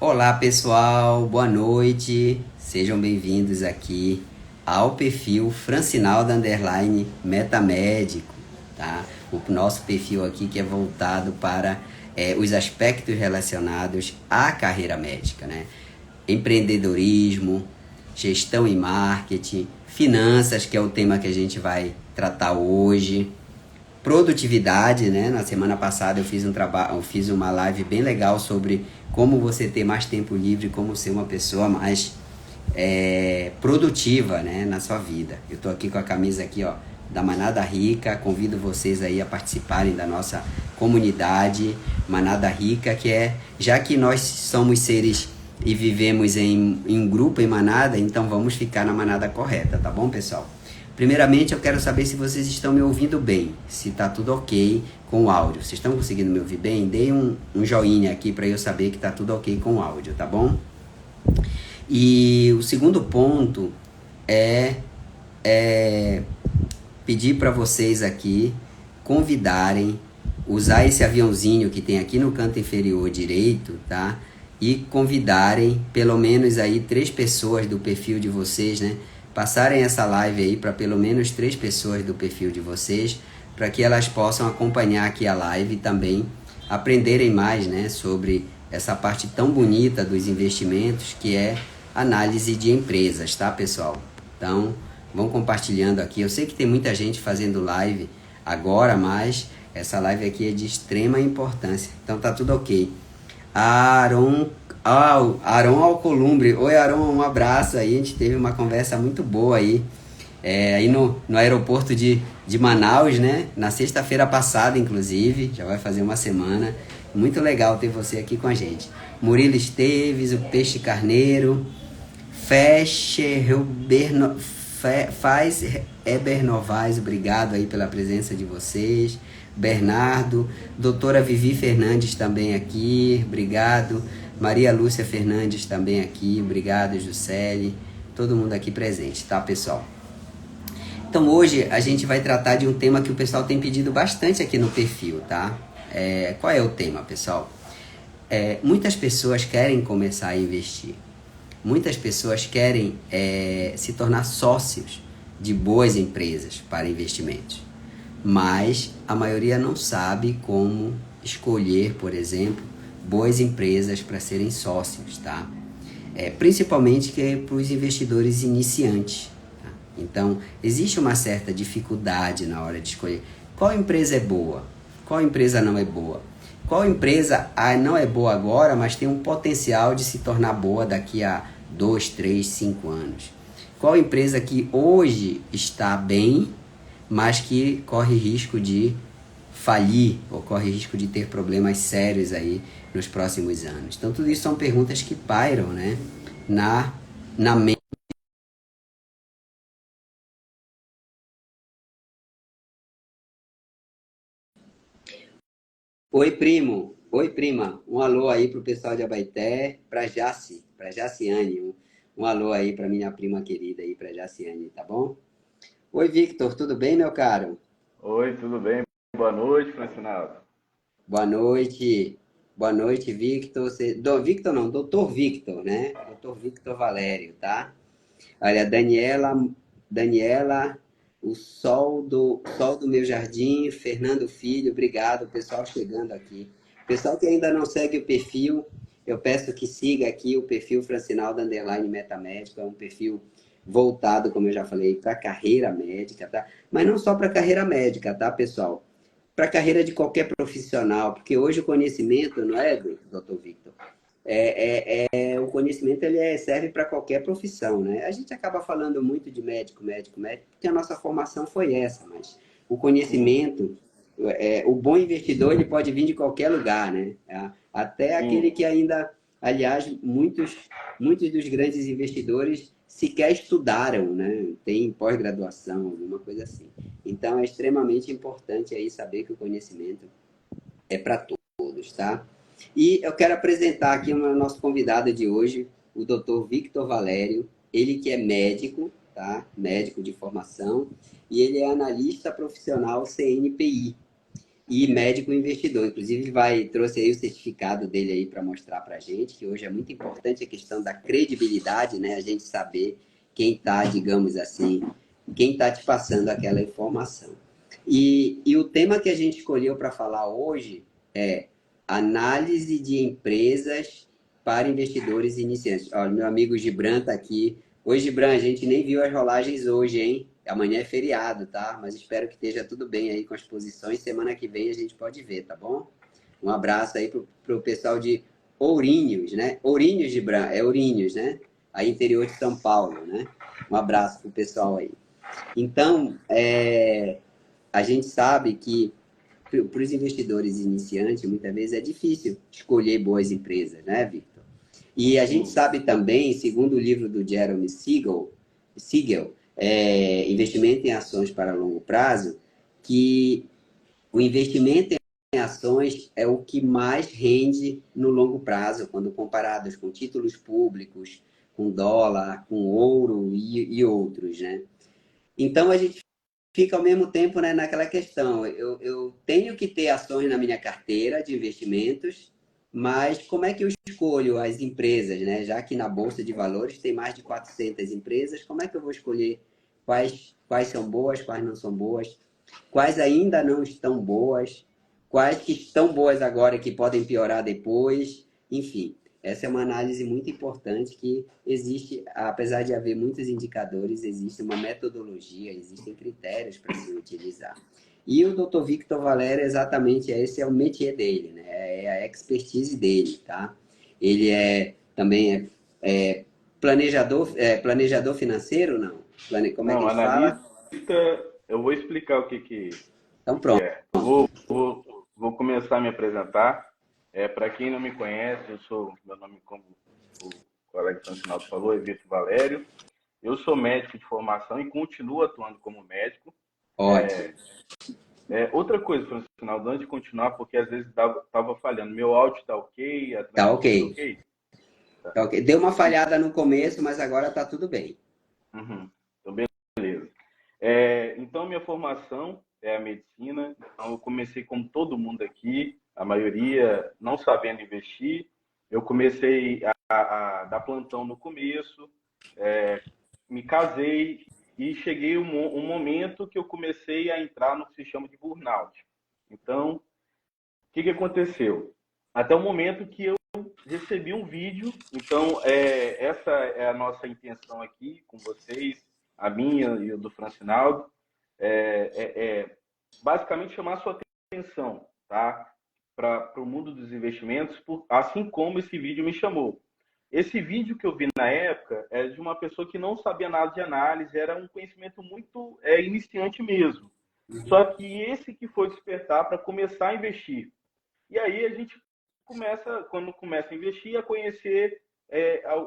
Olá pessoal, boa noite, sejam bem-vindos aqui ao perfil Francinaldo Underline Metamédico, tá? O nosso perfil aqui que é voltado para os aspectos relacionados à carreira médica, né? Empreendedorismo, gestão e marketing, finanças, que é o tema que a gente vai tratar hoje, produtividade, né? Na semana passada eu fiz uma live bem legal sobre como você ter mais tempo livre, como ser uma pessoa mais produtiva, né, na sua vida. Eu tô aqui com a camisa aqui, ó, da Manada Rica. Convido vocês aí a participarem da nossa comunidade Manada Rica, que já que nós somos seres e vivemos em grupo, em manada, então vamos ficar na manada correta, tá bom, pessoal? Primeiramente, eu quero saber se vocês estão me ouvindo bem, se tá tudo ok com o áudio. Vocês estão conseguindo me ouvir bem? Deem um joinha aqui para eu saber que tá tudo ok com o áudio, tá bom? E o segundo ponto é, é pedir para vocês aqui convidarem, usar esse aviãozinho que tem aqui no canto inferior direito, tá? E convidarem pelo menos aí 3 pessoas do perfil de vocês, né? Passarem essa live aí para pelo menos 3 pessoas do perfil de vocês, para que elas possam acompanhar aqui a live e também aprenderem mais, né, sobre essa parte tão bonita dos investimentos, que é análise de empresas, tá, pessoal? Então, vão compartilhando aqui. Eu sei que tem muita gente fazendo live agora, mas essa live aqui é de extrema importância. Então, tá tudo ok. Aron Alcolumbre. Oi, Aron, um abraço aí. A gente teve uma conversa muito boa aí, aí no aeroporto de Manaus, né? Na sexta-feira passada, inclusive. Já vai fazer uma semana. Muito legal ter você aqui com a gente. Murilo Esteves, o Peixe Carneiro, Faz Eber Novaes, obrigado aí pela presença de vocês. Bernardo, doutora Vivi Fernandes também aqui, obrigado. Maria Lúcia Fernandes também aqui, obrigado, Juscelie. Todo mundo aqui presente, tá, pessoal? Então hoje a gente vai tratar de um tema que o pessoal tem pedido bastante aqui no perfil, tá? Qual é o tema, pessoal? Muitas pessoas querem começar a investir. Muitas pessoas querem se tornar sócios de boas empresas para investimentos. Mas a maioria não sabe como escolher, por exemplo, boas empresas para serem sócios, tá? Principalmente que é para os investidores iniciantes. Tá? Então, existe uma certa dificuldade na hora de escolher qual empresa é boa, qual empresa não é boa. Qual empresa não é boa agora, mas tem um potencial de se tornar boa daqui a 2, 3, 5 anos. Qual empresa que hoje está bem, mas que corre risco de falir ou corre risco de ter problemas sérios aí nos próximos anos. Então, tudo isso são perguntas que pairam, né, na mente. Oi, primo. Oi, prima. Um alô aí pro pessoal de Abaeté, pra Jaciane. Um alô aí pra minha prima querida aí, pra Jaciane, tá bom? Oi, Victor, tudo bem, meu caro? Oi, tudo bem? Boa noite, Francinaldo. Boa noite. Boa noite, Victor. Victor não, doutor Victor, né? Doutor Victor Valério, tá? Olha, Daniela, o sol do meu jardim, Fernando Filho, obrigado, pessoal chegando aqui. Pessoal que ainda não segue o perfil, eu peço que siga aqui o perfil Francinaldo Underline Metamédico, é um perfil voltado, como eu já falei, para carreira médica, tá? Mas não só para carreira médica, tá, pessoal? Para a carreira de qualquer profissional, porque hoje o conhecimento, não é, doutor Victor? O conhecimento serve para qualquer profissão, né? A gente acaba falando muito de médico, médico, médico, porque a nossa formação foi essa, mas o Sim, conhecimento, o bom investidor, ele pode vir de qualquer lugar, né? Até aquele sim, que ainda, aliás, muitos dos grandes investidores sequer estudaram, né? Tem pós-graduação, alguma coisa assim. Então, é extremamente importante aí saber que o conhecimento é para todos, tá? E eu quero apresentar aqui o nosso convidado de hoje, o Dr. Victor Valério, ele que é médico, tá? Médico de formação, e ele é analista profissional CNPI. e médico investidor. Inclusive, ele trouxe aí o certificado dele aí para mostrar para a gente, que hoje é muito importante a questão da credibilidade, né? A gente saber quem está, digamos assim, quem está te passando aquela informação. E o tema que a gente escolheu para falar hoje é análise de empresas para investidores iniciantes. Olha, meu amigo Gibran está aqui. Oi, Gibran, a gente nem viu as rolagens hoje, hein? Amanhã é feriado, tá? Mas espero que esteja tudo bem aí com as posições. Semana que vem a gente pode ver, tá bom? Um abraço aí pro pessoal de Ourinhos, né? Ourinhos, Gibran, é Ourinhos, né? Aí interior de São Paulo, né? Um abraço pro pessoal aí. Então, a gente sabe que para os investidores iniciantes, muitas vezes é difícil escolher boas empresas, né, Victor? E a gente Sim. sabe também, segundo o livro do Jeremy Siegel, Investimento em Ações para Longo Prazo, que o investimento em ações é o que mais rende no longo prazo, quando comparados com títulos públicos, com dólar, com ouro e outros, né? Então, a gente fica ao mesmo tempo, né, naquela questão. Eu tenho que ter ações na minha carteira de investimentos, mas como é que eu escolho as empresas, né? Já que na Bolsa de Valores tem mais de 400 empresas, como é que eu vou escolher quais são boas, quais não são boas, quais ainda não estão boas, quais que estão boas agora e que podem piorar depois, enfim. Essa é uma análise muito importante que existe, apesar de haver muitos indicadores, existe uma metodologia, existem critérios para se utilizar. E o Dr. Victor Valério, exatamente esse é o métier dele, né? É a expertise dele, tá? Ele também planejador financeiro, não? Como é que Não, ele fala? analista, eu vou explicar Então, que pronto. é. Eu vou começar a me apresentar. Para quem não me conhece, meu nome, como o colega Francinaldo falou, é Vitor Valério. Eu sou médico de formação e continuo atuando como médico. Ótimo. Outra coisa, Francinaldo, antes de continuar, porque às vezes estava falhando. Meu áudio está ok, a Tá transmissão está ok. ok? Tá ok. Deu uma falhada no começo, mas agora tá tudo bem. Uhum. Então, beleza. Então, minha formação é a medicina. Então, eu comecei como todo mundo aqui, a maioria não sabendo investir. Eu comecei a dar plantão no começo, me casei e cheguei um momento que eu comecei a entrar no que se chama de burnout. Então, o que aconteceu? Até o momento que eu recebi um vídeo. Então, essa é a nossa intenção aqui com vocês, a minha e o do Francinaldo, basicamente chamar a sua atenção, tá? Para o mundo dos investimentos, assim como esse vídeo me chamou. Esse vídeo que eu vi na época é de uma pessoa que não sabia nada de análise, era um conhecimento muito iniciante mesmo. Só que esse que foi despertar para começar a investir. E aí a gente começa, quando começa a investir, a conhecer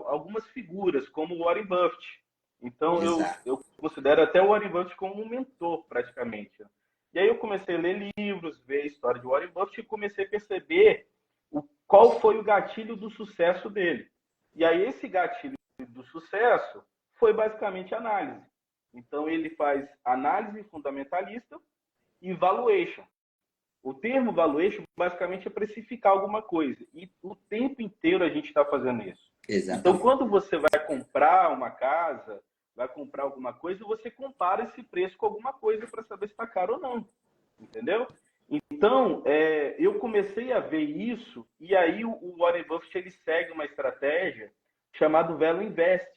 algumas figuras, como o Warren Buffett. Então Exato. eu considero até o Warren Buffett como um mentor, praticamente. E aí eu comecei a ler livros, ver a história de Warren Buffett e comecei a perceber qual foi o gatilho do sucesso dele. E aí esse gatilho do sucesso foi basicamente análise. Então ele faz análise fundamentalista e valuation. O termo valuation basicamente é precificar alguma coisa. E o tempo inteiro a gente está fazendo isso. Então, Exatamente. quando você vai comprar uma casa, vai comprar alguma coisa, você compara esse preço com alguma coisa para saber se está caro ou não. Entendeu? Então, eu comecei a ver isso, e aí o Warren Buffett ele segue uma estratégia chamada Value Invest,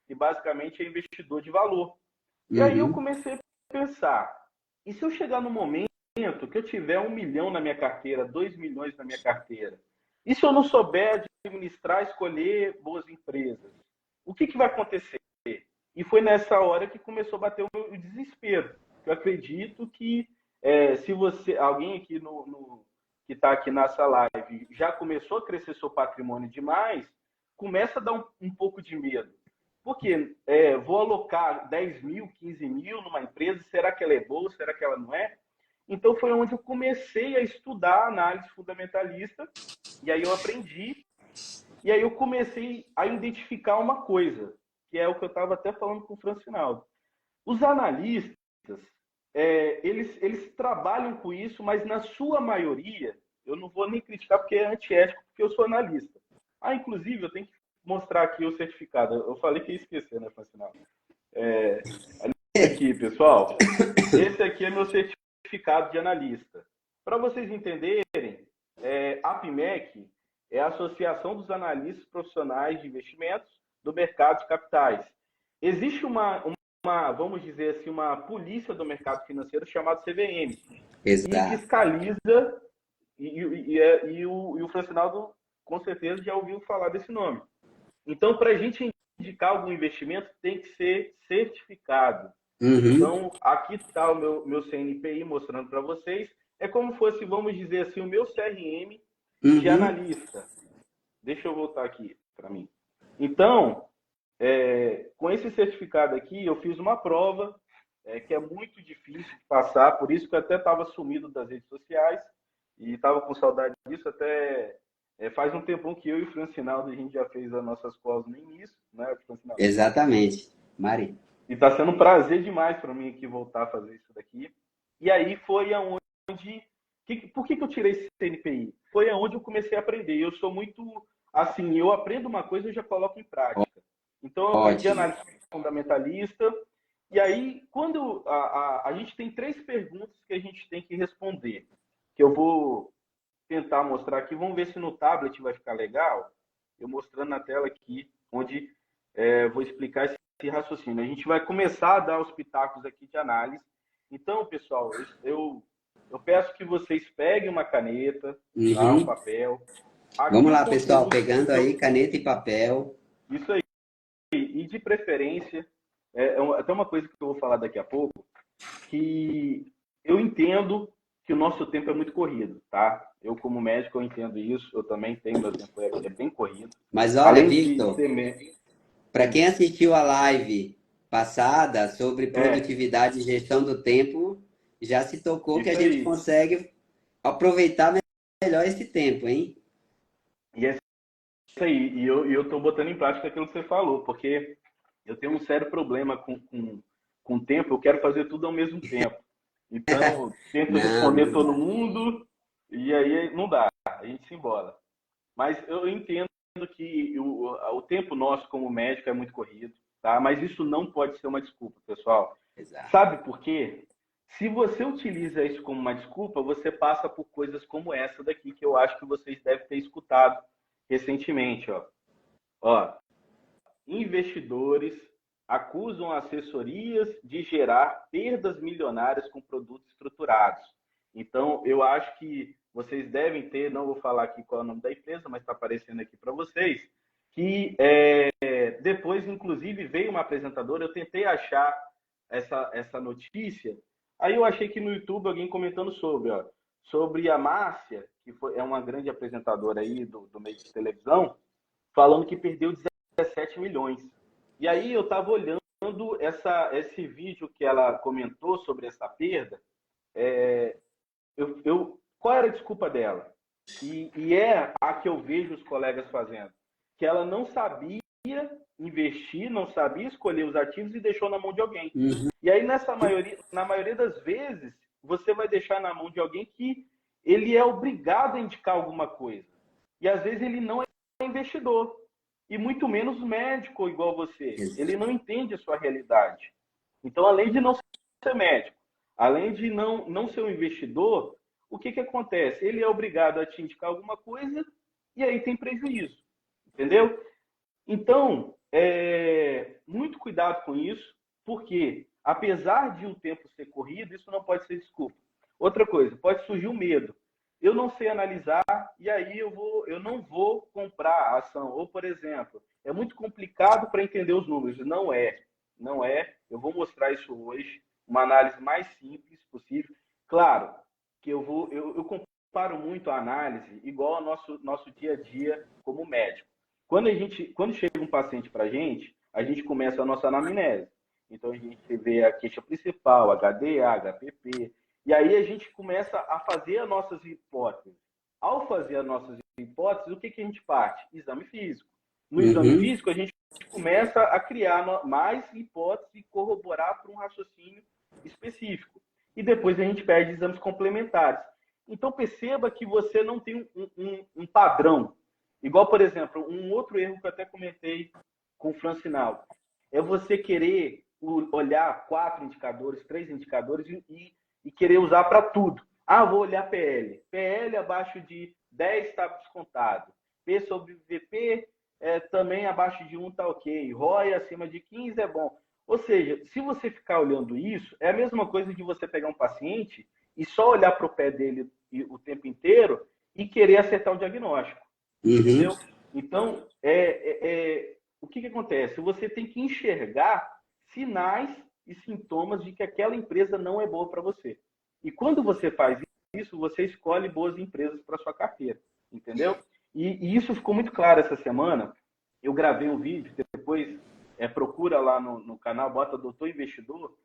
que basicamente é investidor de valor. E aí eu Uhum. comecei a pensar, e se eu chegar no momento que eu tiver 1 milhão na minha carteira, 2 milhões na minha carteira, e se eu não souber administrar, escolher boas empresas, o que vai acontecer? E foi nessa hora que começou a bater o meu desespero. Eu acredito que se alguém aqui que está aqui nessa live já começou a crescer seu patrimônio demais, começa a dar um pouco de medo. Porque vou alocar 10 mil, 15 mil numa empresa, será que ela é boa, será que ela não é? Então foi onde eu comecei a estudar análise fundamentalista, e aí eu aprendi, e aí eu comecei a identificar uma coisa, que é o que eu estava até falando com o Francinaldo. Os analistas, eles trabalham com isso, mas na sua maioria, eu não vou nem criticar porque é antiético, porque eu sou analista. Inclusive, eu tenho que mostrar aqui o certificado. Eu falei que ia esquecer, né, Francinal? Aqui, pessoal. Esse aqui é meu certificado de analista. Para vocês entenderem, a APMEC é a Associação dos Analistas Profissionais de Investimentos do Mercado de Capitais. Existe vamos dizer assim, uma polícia do mercado financeiro chamada CVM, que Exato. fiscaliza, e o Francinaldo com certeza já ouviu falar desse nome. Então, para a gente indicar algum investimento, tem que ser certificado. Uhum. Então, aqui está o meu CNPI mostrando para vocês. É como fosse, vamos dizer assim, o meu CRM de analista. Deixa eu voltar aqui para mim. Então, com esse certificado aqui, eu fiz uma prova que é muito difícil de passar, por isso que eu até estava sumido das redes sociais e estava com saudade disso. Até faz um tempão que eu e o Francinaldo a gente já fez as nossas provas no início, né, Francinaldo? Exatamente, Mari. E está sendo um prazer demais para mim aqui voltar a fazer isso daqui. E aí foi aonde... Por que eu tirei esse CNPI? Foi aonde eu comecei a aprender. Eu sou muito... Assim, eu aprendo uma coisa e já coloco em prática. Então, eu aprendi Ótimo. análise fundamentalista. E aí, quando a gente tem 3 perguntas que a gente tem que responder, que eu vou tentar mostrar aqui. Vamos ver se no tablet vai ficar legal. Eu mostrando na tela aqui, onde vou explicar esse raciocínio. A gente vai começar a dar os pitacos aqui de análise. Então, pessoal, eu peço que vocês peguem uma caneta, tá, um papel. Aqui Vamos o lá, pessoal, conteúdo... pegando aí caneta e papel. Isso aí. E de preferência, até uma coisa que eu vou falar daqui a pouco, que eu entendo que o nosso tempo é muito corrido, tá? Eu, como médico, eu entendo isso. Eu também tenho, meu tempo é bem corrido. Mas olha, Além de Victor, ser... para quem assistiu a live passada sobre produtividade e gestão do tempo, já se tocou que a Isso gente aí. consegue aproveitar melhor esse tempo, hein? E é isso aí. E eu estou botando em prática aquilo que você falou, porque eu tenho um sério problema com o tempo. Eu quero fazer tudo ao mesmo tempo. Então, tento Não, responder não todo dá. mundo e aí não dá. A gente se embola. Mas eu entendo que o tempo nosso como médico é muito corrido, tá? Mas isso não pode ser uma desculpa, pessoal. Exato. Sabe por quê? Se você utiliza isso como uma desculpa, você passa por coisas como essa daqui, que eu acho que vocês devem ter escutado recentemente. Ó, investidores acusam assessorias de gerar perdas milionárias com produtos estruturados. Então, eu acho que vocês devem ter, não vou falar aqui qual é o nome da empresa, mas está aparecendo aqui para vocês, que depois, inclusive, veio uma apresentadora, eu tentei achar essa notícia, aí eu achei que no YouTube alguém comentando sobre a Márcia, que é uma grande apresentadora aí do meio de televisão, falando que perdeu 17 milhões. E aí eu estava olhando esse vídeo que ela comentou sobre essa perda. Qual era a desculpa dela? E é a que eu vejo os colegas fazendo. Que ela não sabia investir, não sabia escolher os ativos e deixou na mão de alguém. E aí, na maioria das vezes, você vai deixar na mão de alguém que ele é obrigado a indicar alguma coisa. E às vezes ele não é investidor. E muito menos médico igual você. Ele não entende a sua realidade. Então, além de não ser médico, além de não ser um investidor, o que acontece? Ele é obrigado a te indicar alguma coisa e aí tem prejuízo. Entendeu? Então, muito cuidado com isso, porque apesar de o tempo ser corrido, isso não pode ser desculpa. Outra coisa, pode surgir o medo. Eu não sei analisar e aí eu não vou comprar a ação. Ou, por exemplo, é muito complicado para entender os números. Não é. Não é. Eu vou mostrar isso hoje. Uma análise mais simples possível. Claro que eu comparo muito a análise igual ao nosso dia a dia como médico. Quando chega um paciente para a gente começa a nossa anamnese. Então, a gente vê a queixa principal, HDA, HPP, e aí a gente começa a fazer as nossas hipóteses. Ao fazer as nossas hipóteses, o que a gente parte? Exame físico. No exame físico, a gente começa a criar mais hipóteses e corroborar para um raciocínio específico. e depois a gente pede exames complementares. Então, perceba que você não tem um padrão. Igual, por exemplo, um outro erro que eu até comentei com o Francinal, é você querer olhar 4 indicadores, 3 indicadores e querer usar para tudo. Ah, vou olhar PL. PL abaixo de 10 está descontado. P sobre VP também abaixo de 1 está ok. ROI acima de 15 é bom. Ou seja, se você ficar olhando isso, é a mesma coisa de você pegar um paciente e só olhar para o pé dele o tempo inteiro e querer acertar o diagnóstico. Entendeu? Então, o que acontece? Você tem que enxergar sinais e sintomas de que aquela empresa não é boa para você. E quando você faz isso, você escolhe boas empresas para sua carteira. Entendeu? E isso ficou muito claro essa semana. Eu gravei um vídeo, depois procura lá no canal, bota Doutor Investidor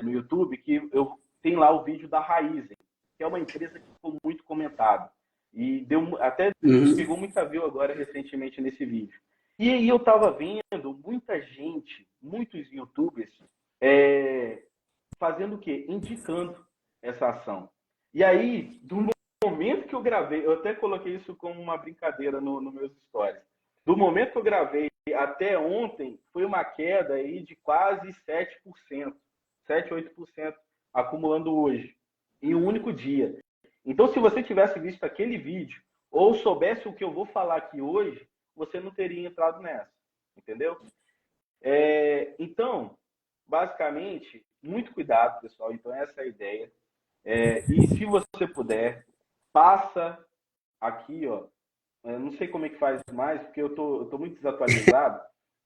no YouTube, que eu tenho lá o vídeo da Raizen, que é uma empresa que ficou muito comentada. E até pegou muita view agora recentemente nesse vídeo. E aí eu estava vendo muita gente, muitos youtubers, fazendo o quê? Indicando essa ação. E aí, do momento que eu gravei, eu até coloquei isso como uma brincadeira nos meus stories. Do momento que eu gravei até ontem, foi uma queda aí de quase 7%, 7, 8% acumulando hoje, em um único dia. Então, se você tivesse visto aquele vídeo, ou soubesse o que eu vou falar aqui hoje, você não teria entrado nessa, entendeu? Então, basicamente, muito cuidado, pessoal. Então, essa é a ideia. E se você puder, passa aqui, ó. Eu não sei como é que faz mais, porque eu tô muito desatualizado.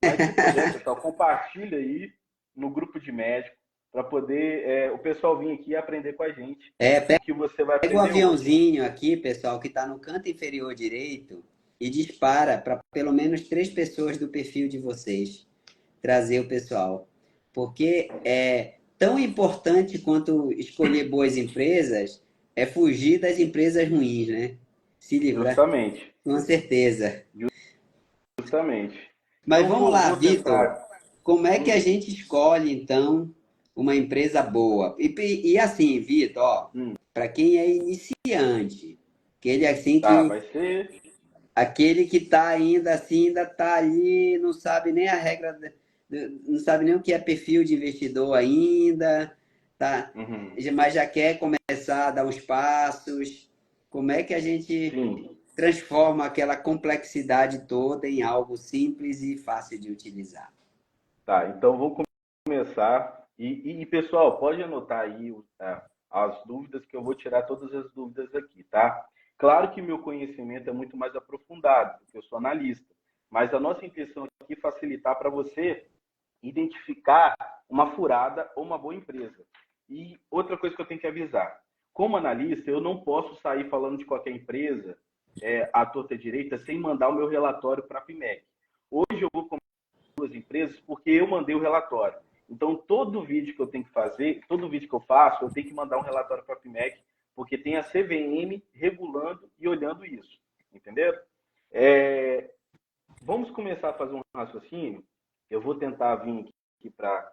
Mas se puder, pessoal, compartilha aí no grupo de médicos para poder o pessoal vir aqui e aprender com a gente. O que você vai Pega o aprender hoje. aviãozinho aqui, pessoal, que está no canto inferior direito e dispara para pelo menos 3 pessoas do perfil de vocês. Trazer o pessoal. Porque é tão importante quanto escolher boas empresas é fugir das empresas ruins, né? Se livrar, Justamente. com certeza. Justamente. Mas Então, vamos lá, vou Vitor. tentar. Como é que a gente escolhe, então, uma empresa boa? E assim, Vitor, ó, para quem é iniciante, aquele assim Tá, que vai ser. aquele que está ainda assim, ainda está ali, não sabe nem a regra, não sabe nem o que é perfil de investidor ainda, tá? Uhum. Mas já quer começar a dar uns passos. Como é que a gente Sim. transforma aquela complexidade toda em algo simples e fácil de utilizar? Tá, então vou começar. Pessoal, pode anotar aí as dúvidas, que eu vou tirar todas as dúvidas aqui, tá? Claro que meu conhecimento é muito mais aprofundado, porque eu sou analista. Mas a nossa intenção aqui é facilitar para você identificar uma furada ou uma boa empresa. E outra coisa que eu tenho que avisar: como analista, eu não posso sair falando de qualquer empresa à torta e direita sem mandar o meu relatório para a PMEC. Hoje eu vou com duas empresas porque eu mandei o relatório. Então, todo vídeo que eu tenho que fazer, todo vídeo que eu faço, eu tenho que mandar um relatório para a PMEC, porque tem a CVM regulando e olhando isso. Entenderam? Vamos começar a fazer um raciocínio. Eu vou tentar vir aqui para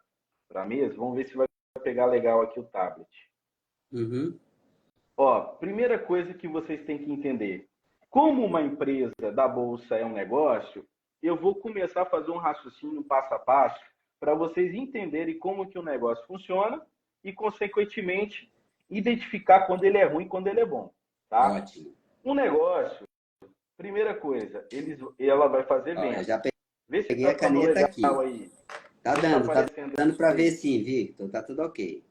a mesa. Vamos ver se vai pegar legal aqui o tablet. Uhum. Ó, primeira coisa que vocês têm que entender. Como uma empresa da Bolsa é um negócio, eu vou começar a fazer um raciocínio passo a passo para vocês entenderem como que o negócio funciona e, consequentemente, identificar quando ele é ruim e quando ele é bom. Tá? Ótimo. Um negócio, primeira coisa, ela vai fazer Ó, eu venda. já Vê se peguei está a ficando caneta legal aqui. aí. Tá Vê se está dando aparecendo para ver aí. sim, Victor. Tá tudo ok.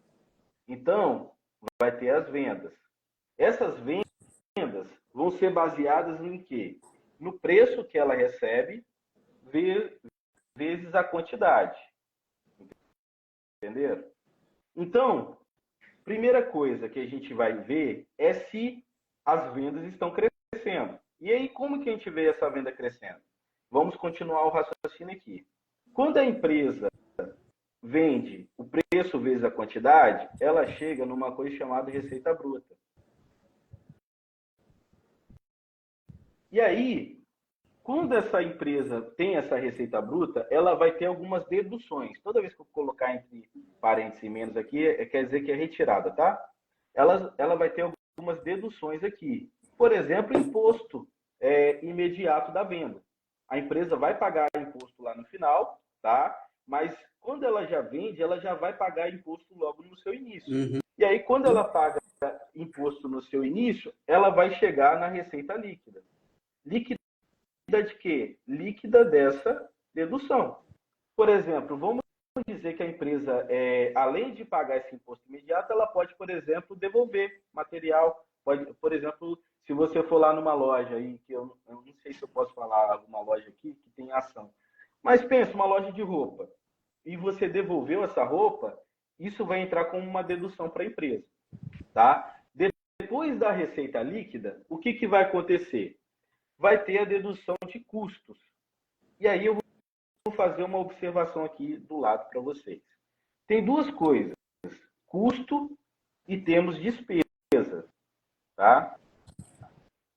Então, vai ter as vendas. Essas vendas vão ser baseadas em quê? No preço que ela recebe vezes a quantidade. Entenderam? Então, primeira coisa que a gente vai ver é se as vendas estão crescendo. E aí, como que a gente vê essa venda crescendo? Vamos continuar o raciocínio aqui. Quando a empresa vende o preço vezes a quantidade, ela chega numa coisa chamada receita bruta. E aí, Quando essa empresa tem essa receita bruta, ela vai ter algumas deduções. Toda vez que eu colocar entre parênteses e menos aqui, quer dizer que é retirada, tá? Ela vai ter algumas deduções aqui. Por exemplo, imposto imediato da venda. A empresa vai pagar imposto lá no final, tá? Mas quando ela já vende, ela já vai pagar imposto logo no seu início. Uhum. E aí, quando ela paga imposto no seu início, ela vai chegar na receita líquida. Líquida de quê? Líquida dessa dedução. Por exemplo, vamos dizer que a empresa, além de pagar esse imposto imediato, ela pode, por exemplo, devolver material. Pode, por exemplo, se você for lá numa loja aí, que eu não sei se eu posso falar alguma loja aqui que tem ação, mas pensa, uma loja de roupa, e você devolveu essa roupa, isso vai entrar como uma dedução para a empresa, tá? Depois da receita líquida, o que vai acontecer? Vai ter a dedução de custos. E aí eu vou fazer uma observação aqui do lado para vocês. Tem duas coisas, custo e temos despesa, tá?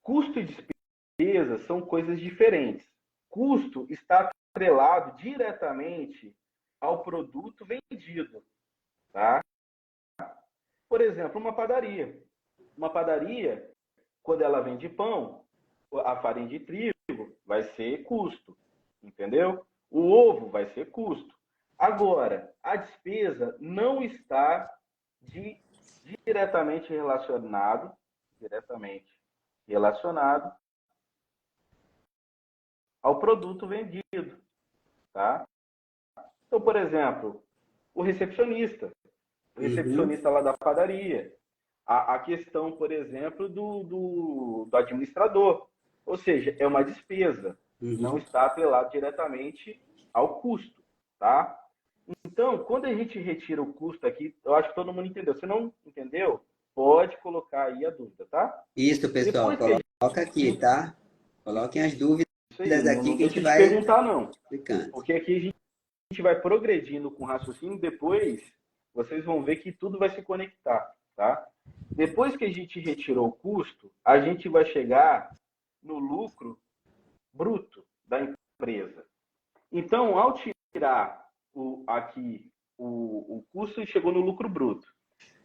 Custo e despesa são coisas diferentes. Custo está atrelado diretamente ao produto vendido, tá? Por exemplo, uma padaria. Uma padaria, quando ela vende pão, a farinha de trigo vai ser custo, entendeu? O ovo vai ser custo. Agora, a despesa não está diretamente relacionado ao produto vendido, tá? Então, por exemplo, o recepcionista lá da padaria, a questão, por exemplo, do administrador, ou seja, é uma despesa, não está atrelado diretamente ao custo, tá? Então, quando a gente retira o custo aqui, eu acho que todo mundo entendeu. Se não entendeu, pode colocar aí a dúvida, tá? Isso, pessoal, coloca aqui, tá? Coloquem as dúvidas aqui que a gente vai perguntar, não. explicando. Porque aqui a gente vai progredindo com o raciocínio, depois vocês vão ver que tudo vai se conectar, tá? Depois que a gente retirou o custo, a gente vai chegar no lucro bruto da empresa. Então, ao tirar o custo, chegou no lucro bruto.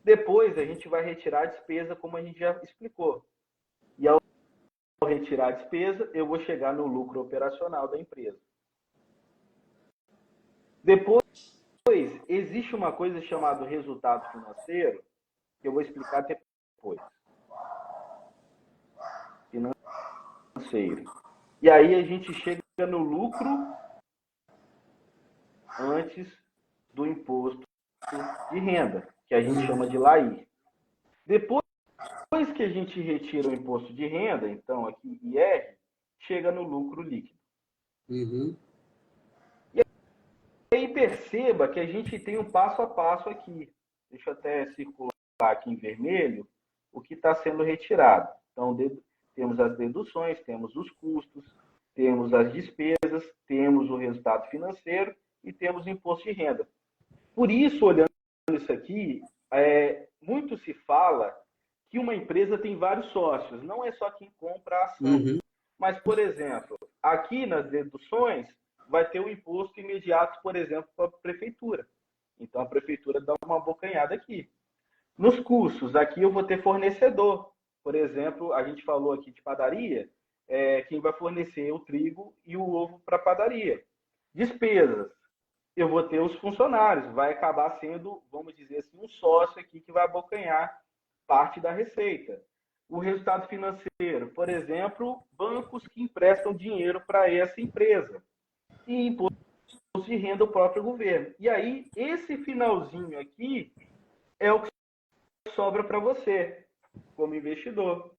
Depois, a gente vai retirar a despesa, como a gente já explicou. E ao retirar a despesa, eu vou chegar no lucro operacional da empresa. Depois, existe uma coisa chamada resultado financeiro, que eu vou explicar depois. Financeiro. E aí a gente chega no lucro antes do imposto de renda, que a gente chama de LAI. Depois que a gente retira o imposto de renda, então aqui IR, chega no lucro líquido. Uhum. E aí perceba que a gente tem um passo a passo aqui. Deixa eu até circular aqui em vermelho o que está sendo retirado. Então, temos as deduções, temos os custos, temos as despesas, temos o resultado financeiro e temos o imposto de renda. Por isso, olhando isso aqui, muito se fala que uma empresa tem vários sócios, não é só quem compra a ação. Uhum. Mas, por exemplo, aqui nas deduções, vai ter o imposto imediato, por exemplo, para a prefeitura. Então, a prefeitura dá uma abocanhada aqui. Nos custos, aqui eu vou ter fornecedor. Por exemplo, a gente falou aqui de padaria, quem vai fornecer o trigo e o ovo para a padaria. Despesas, eu vou ter os funcionários, vai acabar sendo, vamos dizer assim, um sócio aqui que vai abocanhar parte da receita. O resultado financeiro, por exemplo, bancos que emprestam dinheiro para essa empresa. E imposto de renda do próprio governo. E aí, esse finalzinho aqui é o que sobra para você, como investidor.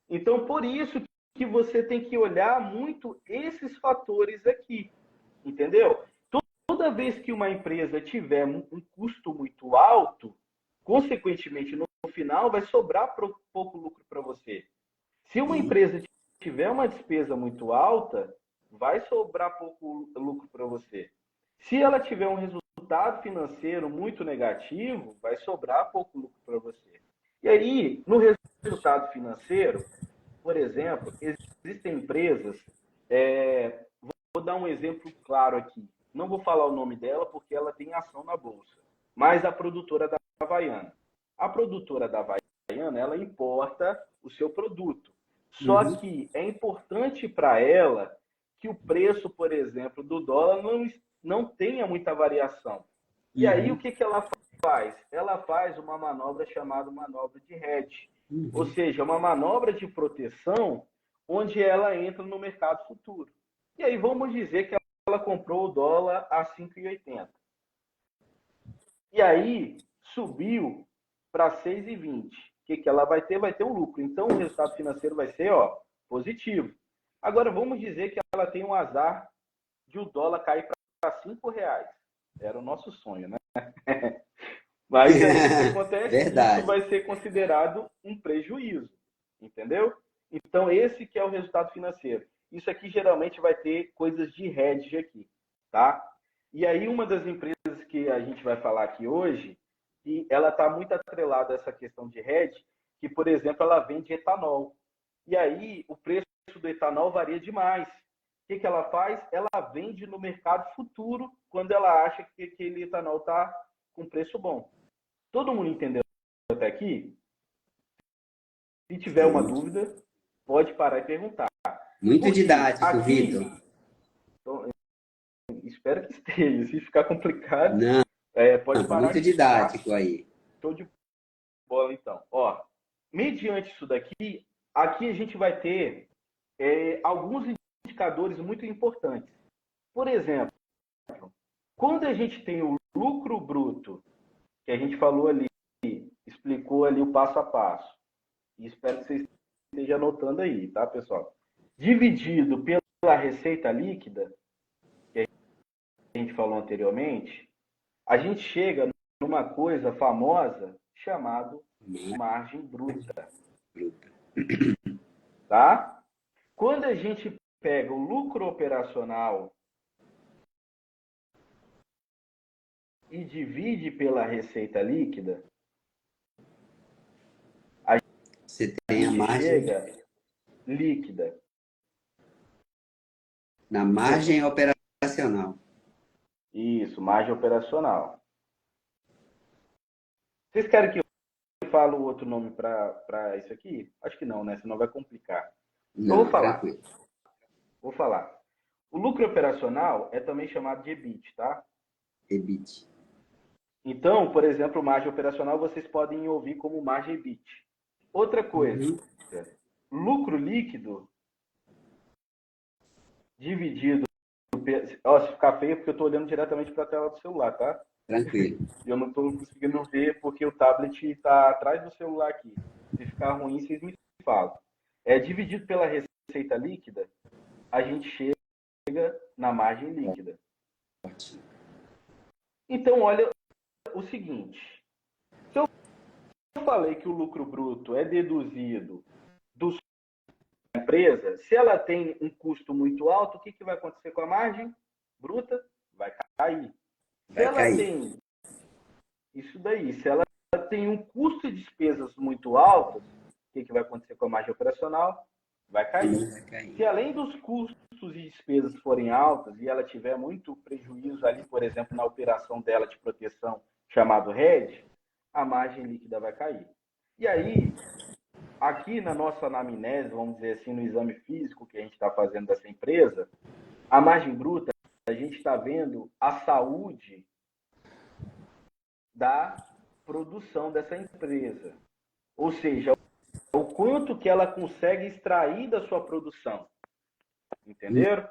Então, por isso que você tem que olhar muito esses fatores aqui, entendeu? Toda vez que uma empresa tiver um custo muito alto, consequentemente, no final, vai sobrar pouco lucro para você. Se uma empresa tiver uma despesa muito alta, vai sobrar pouco lucro para você. Se ela tiver um resultado financeiro muito negativo, vai sobrar pouco lucro para você. E aí, no resultado financeiro, por exemplo, existem empresas Vou dar um exemplo claro aqui. Não vou falar o nome dela porque ela tem ação na bolsa, mas a produtora da Havaiana. A produtora da Havaiana, ela importa o seu produto. Só que é importante para ela que o preço, por exemplo, do dólar não tenha muita variação. E aí, o que ela faz? Ela faz uma manobra chamada manobra de hedge. Ou seja, uma manobra de proteção onde ela entra no mercado futuro. E aí, vamos dizer que ela comprou o dólar a 5,80. E aí, subiu para 6,20. O que ela vai ter? Vai ter um lucro. Então, o resultado financeiro vai ser positivo. Agora, vamos dizer que ela tem um azar de o dólar cair para R$ 5. Era o nosso sonho, né? Mas aí o que acontece? Verdade. Isso vai ser considerado um prejuízo. Entendeu? Então, esse que é o resultado financeiro. Isso aqui geralmente vai ter coisas de hedge aqui, tá? E aí, uma das empresas que a gente vai falar aqui hoje, e ela está muito atrelada a essa questão de hedge, que, por exemplo, ela vende etanol. E aí, o preço do etanol varia demais. O que ela faz? Ela vende no mercado futuro quando ela acha que aquele etanol está com preço bom. Todo mundo entendeu até aqui? Se tiver uma dúvida, pode parar e perguntar. Muito Porque didático, aqui, Vitor. então, espero que esteja. Se ficar complicado, Não, pode parar muito aqui, tá? didático aí. Show de bola, então. Mediante isso daqui, aqui a gente vai ter alguns indicadores muito importantes. Por exemplo, quando a gente tem o lucro bruto, que a gente falou ali, explicou ali o passo a passo, e espero que vocês estejam anotando aí, tá, pessoal? Dividido pela receita líquida, que a gente falou anteriormente, a gente chega numa coisa famosa chamada margem bruta. Tá? Quando a gente pega o lucro operacional e divide pela receita líquida, você tem a margem chega líquida. na margem operacional. Isso, margem operacional. Vocês querem que eu fale outro nome para isso aqui? Acho que não, né? Senão vai complicar. Não, Eu vou falar. tranquilo. Vou falar. O lucro operacional é também chamado de EBIT, tá? EBIT. Então, por exemplo, margem operacional vocês podem ouvir como margem EBIT. Outra coisa, lucro líquido dividido... se ficar feio, porque eu estou olhando diretamente para a tela do celular, tá? Tranquilo. Eu não estou conseguindo ver porque o tablet está atrás do celular aqui. Se ficar ruim, vocês me falam. Dividido pela receita líquida, a gente chega na margem líquida. Então, olha o seguinte. Se eu falei que o lucro bruto é deduzido do da empresa, se ela tem um custo muito alto, o que vai acontecer com a margem bruta? Vai cair. Se ela tem isso daí, se ela tem um custo de despesas muito alto, o que vai acontecer com a margem operacional? Vai cair. Se além dos custos e despesas forem altas e ela tiver muito prejuízo ali, por exemplo, na operação dela de proteção, chamado hedge, a margem líquida vai cair. E aí, aqui na nossa anamnese, vamos dizer assim, no exame físico que a gente está fazendo dessa empresa, a margem bruta, a gente está vendo a saúde da produção dessa empresa. Ou seja, o quanto que ela consegue extrair da sua produção. Entenderam?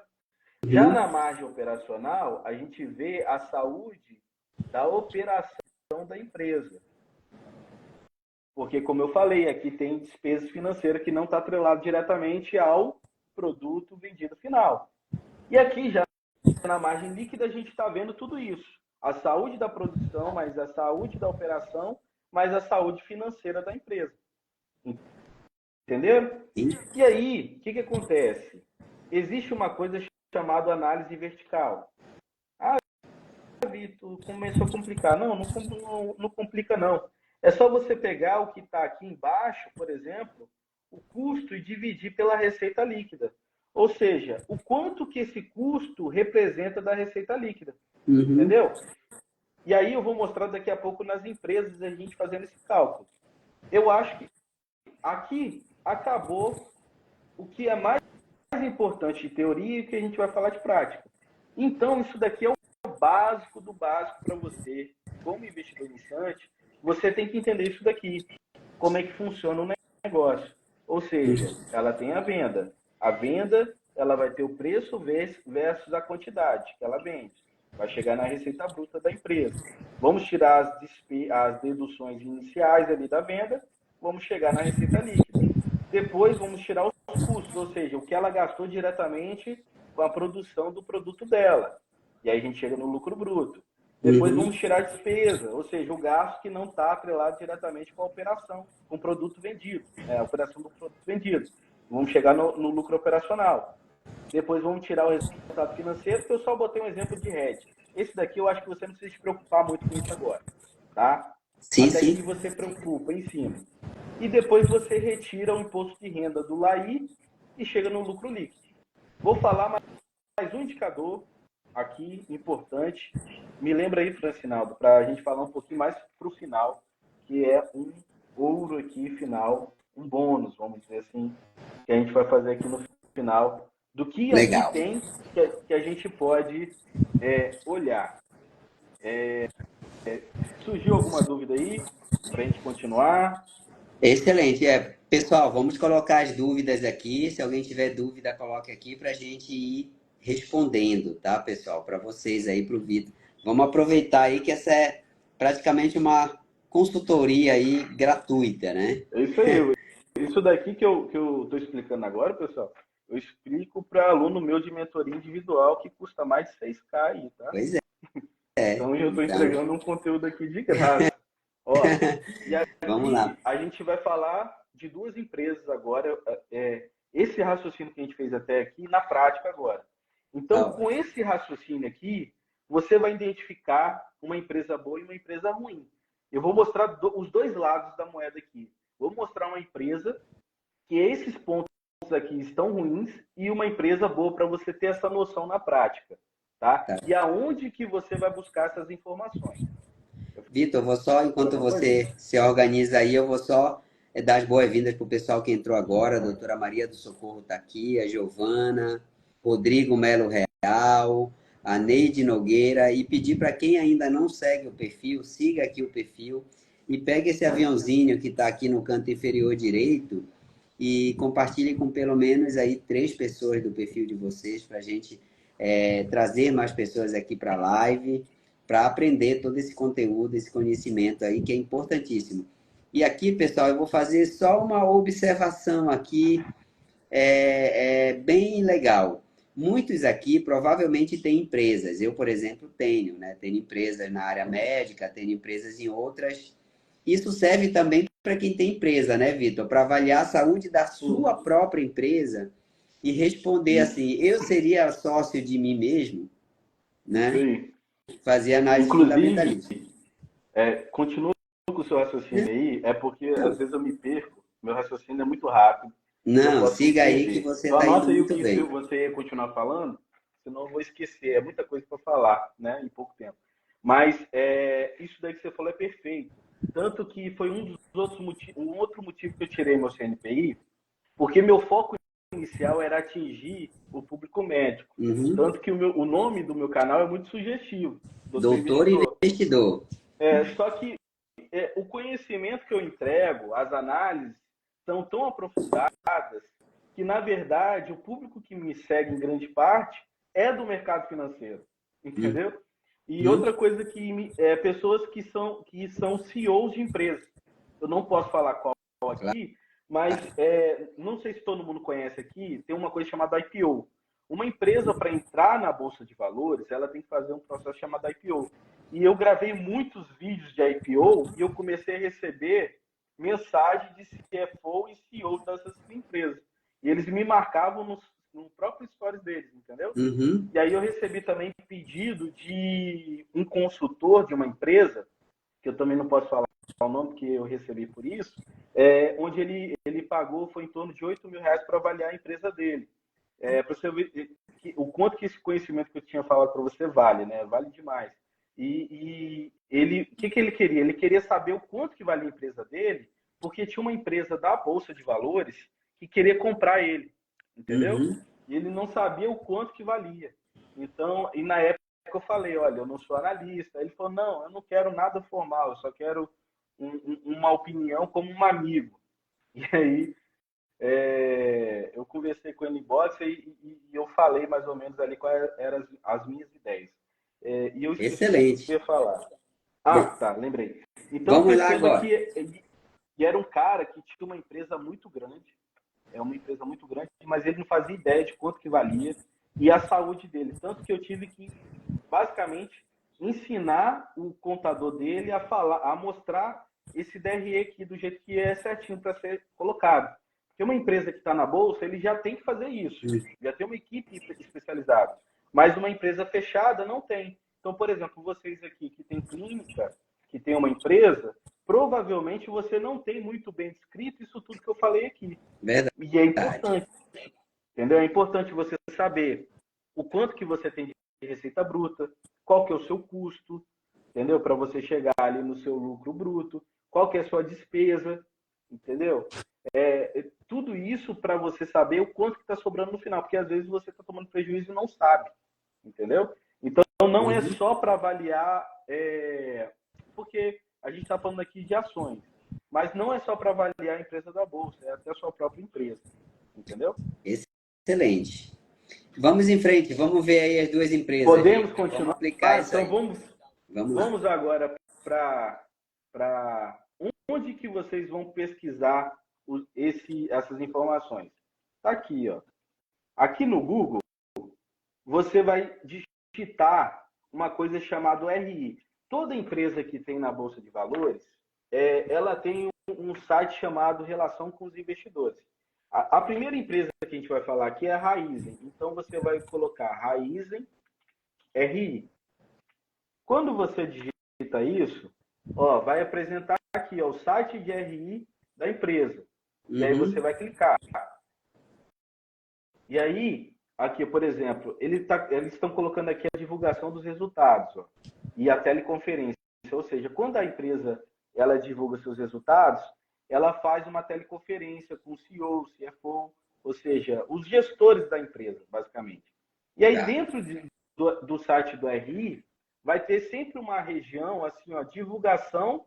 Já na margem operacional, a gente vê a saúde da operação da empresa. Porque, como eu falei, aqui tem despesa financeira que não está atrelada diretamente ao produto vendido final. E aqui, já na margem líquida, a gente está vendo tudo isso. A saúde da produção, mas a saúde da operação, mas a saúde financeira da empresa. Entenderam? E aí, o que acontece? Existe uma coisa chamada análise vertical. Vitor, começou a complicar. Não complica, não. É só você pegar o que está aqui embaixo, por exemplo, o custo e dividir pela receita líquida. Ou seja, o quanto que esse custo representa da receita líquida. Uhum. Entendeu? E aí eu vou mostrar daqui a pouco nas empresas a gente fazendo esse cálculo. Eu acho que aqui acabou o que é mais importante de teoria e que a gente vai falar de prática. Então, isso daqui é o básico do básico para você. Como investidor iniciante, você tem que entender isso daqui. Como é que funciona o negócio. Ou seja, ela tem a venda. A venda, ela vai ter o preço versus a quantidade que ela vende. Vai chegar na receita bruta da empresa. Vamos tirar as deduções iniciais ali da venda, vamos chegar na receita líquida. Depois vamos tirar os custos, ou seja, o que ela gastou diretamente com a produção do produto dela. E aí a gente chega no lucro bruto. Depois vamos tirar a despesa, ou seja, o gasto que não está atrelado diretamente com a operação, com o produto vendido, a operação do produto vendido. Vamos chegar no lucro operacional. Depois vamos tirar o resultado financeiro, que eu só botei um exemplo de hedge. Esse daqui eu acho que você não precisa se preocupar muito com isso agora, tá? Sim, Até sim. que você preocupa em cima. E depois você retira o imposto de renda do LAI e chega no lucro líquido. Vou falar mais um indicador aqui importante. Me lembra aí, Francinaldo, para a gente falar um pouquinho mais para o final, que é um ouro aqui final, um bônus, vamos dizer assim, que a gente vai fazer aqui no final, do que aqui Legal. tem que a gente pode olhar. Surgiu alguma dúvida aí para a gente continuar? Excelente. Pessoal, vamos colocar as dúvidas aqui. Se alguém tiver dúvida, coloque aqui para a gente ir respondendo, tá, pessoal? Para vocês aí, para o Vitor. Vamos aproveitar aí que essa é praticamente uma consultoria aí gratuita, né? É isso aí. Isso daqui que eu estou explicando agora, pessoal, eu explico para aluno meu de mentoria individual que custa mais de 6K aí, tá? Pois é. Então eu estou Então, entregando um conteúdo aqui de graça. Ó, e vamos lá. aí a gente vai falar de duas empresas agora, esse raciocínio que a gente fez até aqui na prática agora. Tá Então, com ótimo. esse raciocínio aqui, você vai identificar uma empresa boa e uma empresa ruim. Eu vou mostrar os dois lados da moeda aqui. Vou mostrar uma empresa que esses pontos aqui estão ruins e uma empresa boa para você ter essa noção na prática, tá? Tá. E aonde que você vai buscar essas informações? Vitor, vou só, enquanto Alguma coisa? você se organiza aí, eu vou só dar as boas-vindas para o pessoal que entrou agora. A doutora Maria do Socorro está aqui, a Giovana, Rodrigo Melo Real, a Neide Nogueira, e pedir para quem ainda não segue o perfil, siga aqui o perfil e pegue esse aviãozinho que está aqui no canto inferior direito e compartilhe com pelo menos aí 3 pessoas do perfil de vocês para a gente trazer mais pessoas aqui para a live para aprender todo esse conteúdo, esse conhecimento aí, que é importantíssimo. E aqui, pessoal, eu vou fazer só uma observação aqui, bem legal. Muitos aqui provavelmente têm empresas. Eu, por exemplo, tenho, né? Tenho empresas na área médica, tenho empresas em outras. Isso serve também para quem tem empresa, né, Vitor? Para avaliar a saúde da sua própria empresa e responder assim: eu seria sócio de mim mesmo, Isso né? aí. Fazer análise Inclusive, fundamentalista. continua com o seu raciocínio aí, é porque às vezes eu me perco, meu raciocínio é muito rápido e eu Não, posso me siga aí que perder. você Então está indo anota aí o muito que bem. você ia continuar falando, senão eu vou esquecer. É muita coisa para falar, né, em pouco tempo. Mas isso daí que você falou é perfeito. Tanto que foi um dos outros motivos, um outro motivo que eu tirei meu CNPI, porque meu foco inicial era atingir o público médico. Uhum. Tanto que o nome do meu canal é muito sugestivo, Doutor Doutor Investidor. investidor. Só que o conhecimento que eu entrego, as análises, são tão aprofundadas que, na verdade, o público que me segue em grande parte é do mercado financeiro, entendeu? E Uhum. outra coisa pessoas que são CEOs de empresas. Eu não posso falar qual aqui, mas não sei se todo mundo conhece aqui, tem uma coisa chamada IPO. Uma empresa, para entrar na Bolsa de Valores, ela tem que fazer um processo chamado IPO. E eu gravei muitos vídeos de IPO e eu comecei a receber mensagem de CFO e CEO dessas empresas. E eles me marcavam no próprio stories deles, entendeu? Uhum. E aí eu recebi também pedido de um consultor de uma empresa, que eu também não posso falar o nome, porque eu recebi por isso, onde ele pagou, foi em torno de R$ 8.000 para avaliar a empresa dele. Para você ver o quanto que esse conhecimento que eu tinha falado para você vale, né? Vale demais. E ele, o que ele queria? Ele queria saber o quanto que valia a empresa dele, porque tinha uma empresa da Bolsa de Valores que queria comprar ele, entendeu? Uhum. E ele não sabia o quanto que valia. Então, e na época eu falei, olha, eu não sou analista. Ele falou, não, eu não quero nada formal, eu só quero uma opinião como um amigo. E aí eu conversei com ele em boxe e eu falei mais ou menos ali quais eram as minhas ideias. E eu esqueci o que eu Excelente. ia falar. Ah, Bom, tá, lembrei. Então vamos lá perceba que agora. ele era um cara que tinha uma empresa muito grande, uma empresa muito grande, mas ele não fazia ideia de quanto que valia e a saúde dele. Tanto que eu tive que, basicamente, ensinar o contador dele a falar, a mostrar esse DRE aqui do jeito que é certinho para ser colocado. Porque uma empresa que está na bolsa, ele já tem que fazer isso, já tem uma equipe especializada. Mas uma empresa fechada não tem. Então, por exemplo, vocês aqui que têm clínica, que tem uma empresa, provavelmente você não tem muito bem descrito isso tudo que eu falei aqui. E é Verdade. importante, entendeu? É importante você saber o quanto que você tem de receita bruta, qual que é o seu custo, entendeu? Para você chegar ali no seu lucro bruto, qual que é a sua despesa, entendeu? Tudo isso para você saber o quanto que está sobrando no final, porque às vezes você está tomando prejuízo e não sabe, entendeu? Então não é Uhum. só para avaliar, porque a gente está falando aqui de ações, mas não é só para avaliar a empresa da bolsa, é até a sua própria empresa, entendeu? Excelente. Vamos em frente, vamos ver aí as duas empresas, Podemos Victor. Vamos continuar? aplicar isso Então aí. Vamos lá. vamos agora para onde que vocês vão pesquisar essas informações. Está aqui, ó. Aqui no Google, você vai digitar uma coisa chamada RI. Toda empresa que tem na Bolsa de Valores, ela tem um site chamado Relação com os Investidores. A primeira empresa que a gente vai falar aqui é a Raizen. Então, você vai colocar Raizen RI. Quando você digita isso, ó, vai apresentar aqui ó, o site de RI da empresa. E aí você Uhum. vai clicar. E aí, aqui, por exemplo, eles estão colocando aqui a divulgação dos resultados ó, e a teleconferência. Ou seja, quando a empresa ela divulga seus resultados, ela faz uma teleconferência com o CEO, CFO, ou seja, os gestores da empresa, basicamente. E aí, Tá. dentro do site do RI, vai ter sempre uma região, assim, ó, divulgação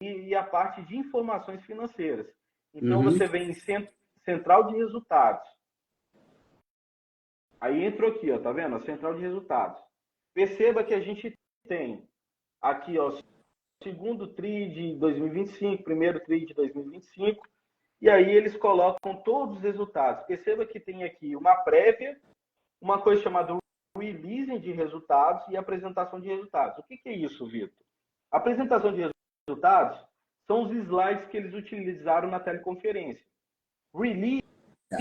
e a parte de informações financeiras. Então, Uhum. você vem em central de resultados. Aí entrou aqui, ó, tá vendo? A central de resultados. Perceba que a gente tem aqui, ó, segundo TRI de 2025, primeiro TRI de 2025, e aí eles colocam todos os resultados. Perceba que tem aqui uma prévia, uma coisa chamada releasing de resultados e apresentação de resultados. O que é isso, Vitor? A apresentação de resultados são os slides que eles utilizaram na teleconferência. Releasing Tá.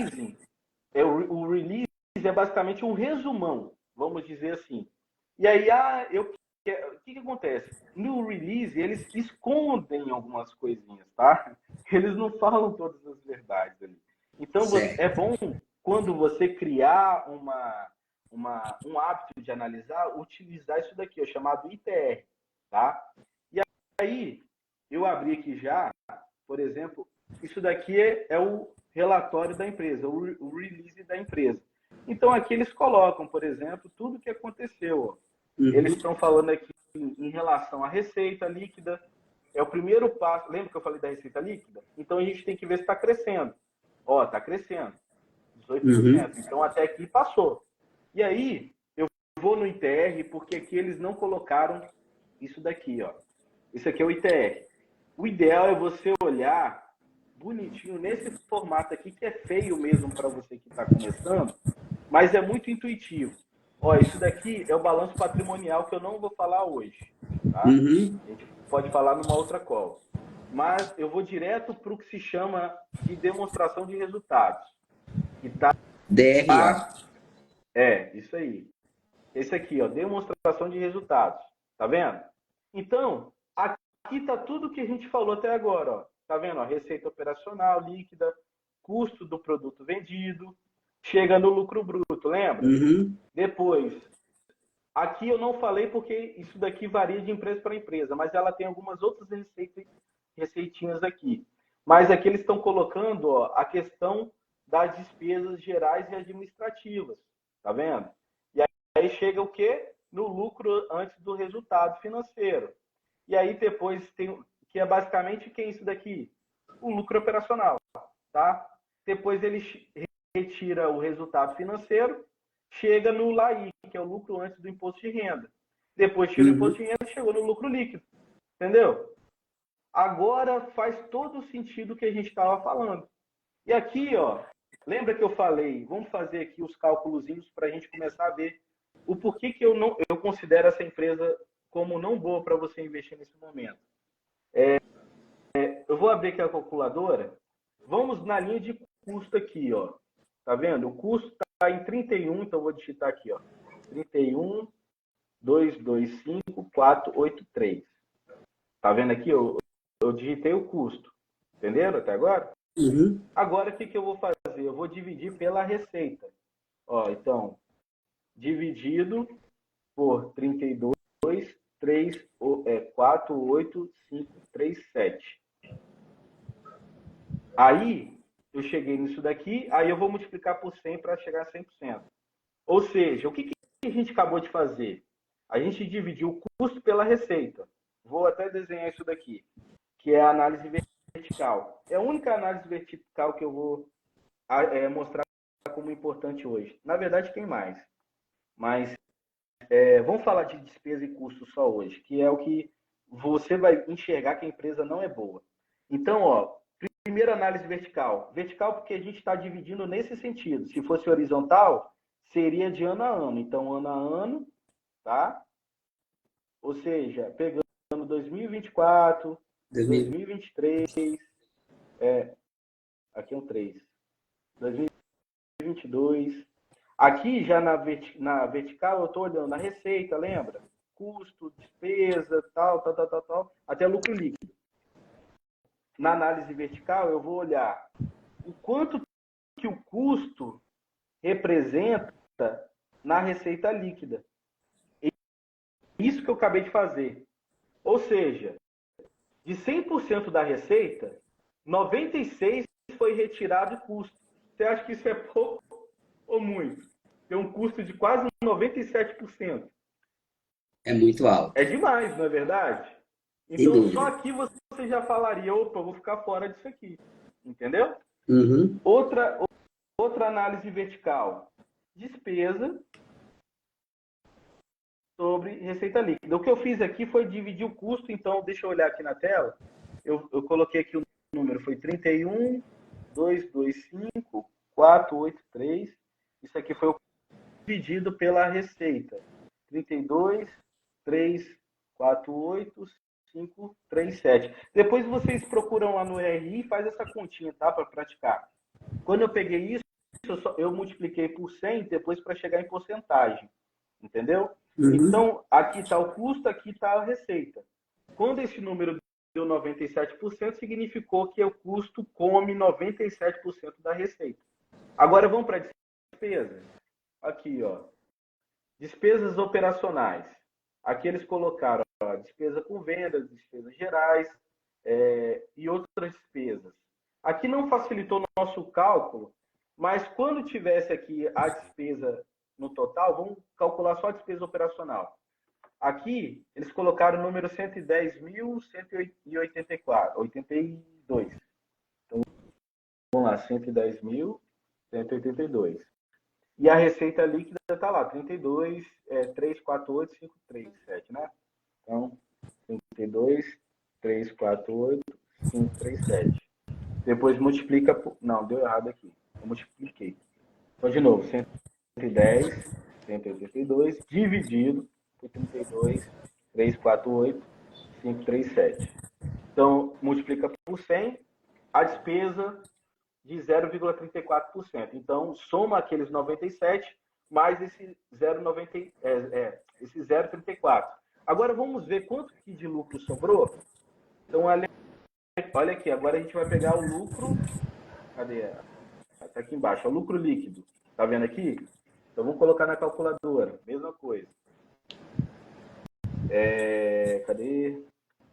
o release é basicamente um resumão, vamos dizer assim. E aí, o que acontece? No release, eles escondem algumas coisinhas, tá? Eles não falam todas as verdades ali. Então, é Certo. bom, quando você criar um hábito de analisar, utilizar isso daqui, ó, chamado ITR, tá? E aí, eu abri aqui já, por exemplo, isso daqui é o relatório da empresa, o release da empresa. Então, aqui eles colocam, por exemplo, tudo o que aconteceu. Ó. Eles Uhum. estão falando aqui em relação à receita líquida. É o primeiro passo. Lembra que eu falei da receita líquida? Então, a gente tem que ver se está crescendo. Ó, está crescendo. Uhum. 18%. Então, até aqui passou. E aí, eu vou no ITR, porque aqui eles não colocaram isso daqui, ó. Isso aqui é o ITR. O ideal é você olhar bonitinho nesse formato aqui, que é feio mesmo para você que está começando, mas é muito intuitivo. Ó, isso daqui é o balanço patrimonial que eu não vou falar hoje, tá? Uhum. A gente pode falar numa outra call. Mas eu vou direto para o que se chama de demonstração de resultados. Que tá, DRO. isso aí. Esse aqui, ó, demonstração de resultados. Tá vendo? Então, aqui tá tudo que a gente falou até agora, ó. Tá vendo? Ó, receita operacional líquida, custo do produto vendido, chega no lucro bruto, lembra? Uhum. Depois, aqui eu não falei porque isso daqui varia de empresa para empresa, mas ela tem algumas outras receitinhas aqui. Mas aqui eles estão colocando, ó, a questão das despesas gerais e administrativas, tá vendo? E aí chega o quê? No lucro antes do resultado financeiro. E aí depois tem, que é basicamente que é isso daqui? O lucro operacional, tá? Depois ele retira o resultado financeiro, chega no LAI, que é o lucro antes do imposto de renda. Depois tira o imposto de renda, chegou no lucro líquido. Entendeu? Agora faz todo o sentido que a gente estava falando. E aqui, ó, lembra que eu falei, vamos fazer aqui os cálculos para a gente começar a ver o porquê que eu considero essa empresa como não boa para você investir nesse momento. Eu vou abrir aqui a calculadora. Vamos na linha de custo aqui, ó. Tá vendo? O custo está em 31, então eu vou digitar aqui, ó. 31, 225, 483. Tá vendo aqui? Eu digitei o custo. Entenderam até agora? Uhum. Agora, o que eu vou fazer? Eu vou dividir pela receita. Ó, então, dividido por 32, 3, 4, 8, 5, 3, 7. Aí, eu cheguei nisso daqui, aí eu vou multiplicar por 100 para chegar a 100%. Ou seja, o que a gente acabou de fazer? A gente dividiu o custo pela receita. Vou até desenhar isso daqui, que é a análise vertical. É a única análise vertical que eu vou mostrar como importante hoje. Na verdade, tem mais. Mas vamos falar de despesa e custo só hoje, que é o que você vai enxergar que a empresa não é boa. Então, ó, primeira análise vertical. Vertical porque a gente está dividindo nesse sentido. Se fosse horizontal, seria de ano a ano. Então, ano a ano, tá? Ou seja, pegando 2024, 2023, aqui é um 3, 2022. Aqui já na vertical eu estou olhando a receita, lembra? Custo, despesa, tal, até lucro líquido. Na análise vertical eu vou olhar o quanto que o custo representa na receita líquida. Isso que eu acabei de fazer. Ou seja, de 100% da receita, 96% foi retirado de custo. Você acha que isso é pouco ou muito? Tem um custo de quase 97%. É muito alto. É demais, não é verdade? Sem Então, só dúvida. aqui você já falaria, opa, eu vou ficar fora disso aqui. Entendeu? Uhum. Outra análise vertical. Despesa sobre receita líquida. O que eu fiz aqui foi dividir o custo, então, deixa eu olhar aqui na tela. Eu coloquei aqui o número, foi 31, 225, 483. Isso aqui foi o dividido pela receita. 32, 3, 4, 8, 5, 3, 7. Depois vocês procuram lá no RI e faz essa continha, tá? Para praticar. Quando eu peguei isso, eu multipliquei por 100 depois para chegar em porcentagem. Entendeu? Uhum. Então, aqui está o custo, aqui está a receita. Quando esse número deu 97%, significou que o custo come 97% da receita. Agora vamos para a despesa. Aqui, ó. Despesas operacionais. Aqui eles colocaram ó, despesa com vendas, despesas gerais e outras despesas. Aqui não facilitou o nosso cálculo, mas quando tivesse aqui a despesa no total, vamos calcular só a despesa operacional. Aqui, eles colocaram o número 110.182. Então, vamos lá, 110.182. E a receita líquida está lá, 32, 348, 537, né? Então, 32, 348, 537. Depois multiplica por... Não, deu errado aqui. Eu multipliquei. Então, de novo, 110, 182, dividido por 32, 348, 537. Então, multiplica por 100, a despesa de 0,34%. Então, soma aqueles 97 mais esse 0,34. Agora, vamos ver quanto que de lucro sobrou. Então, olha aqui, agora a gente vai pegar o lucro... Cadê? Está aqui embaixo, é o lucro líquido. Tá vendo aqui? Então vamos colocar na calculadora. Mesma coisa. Cadê?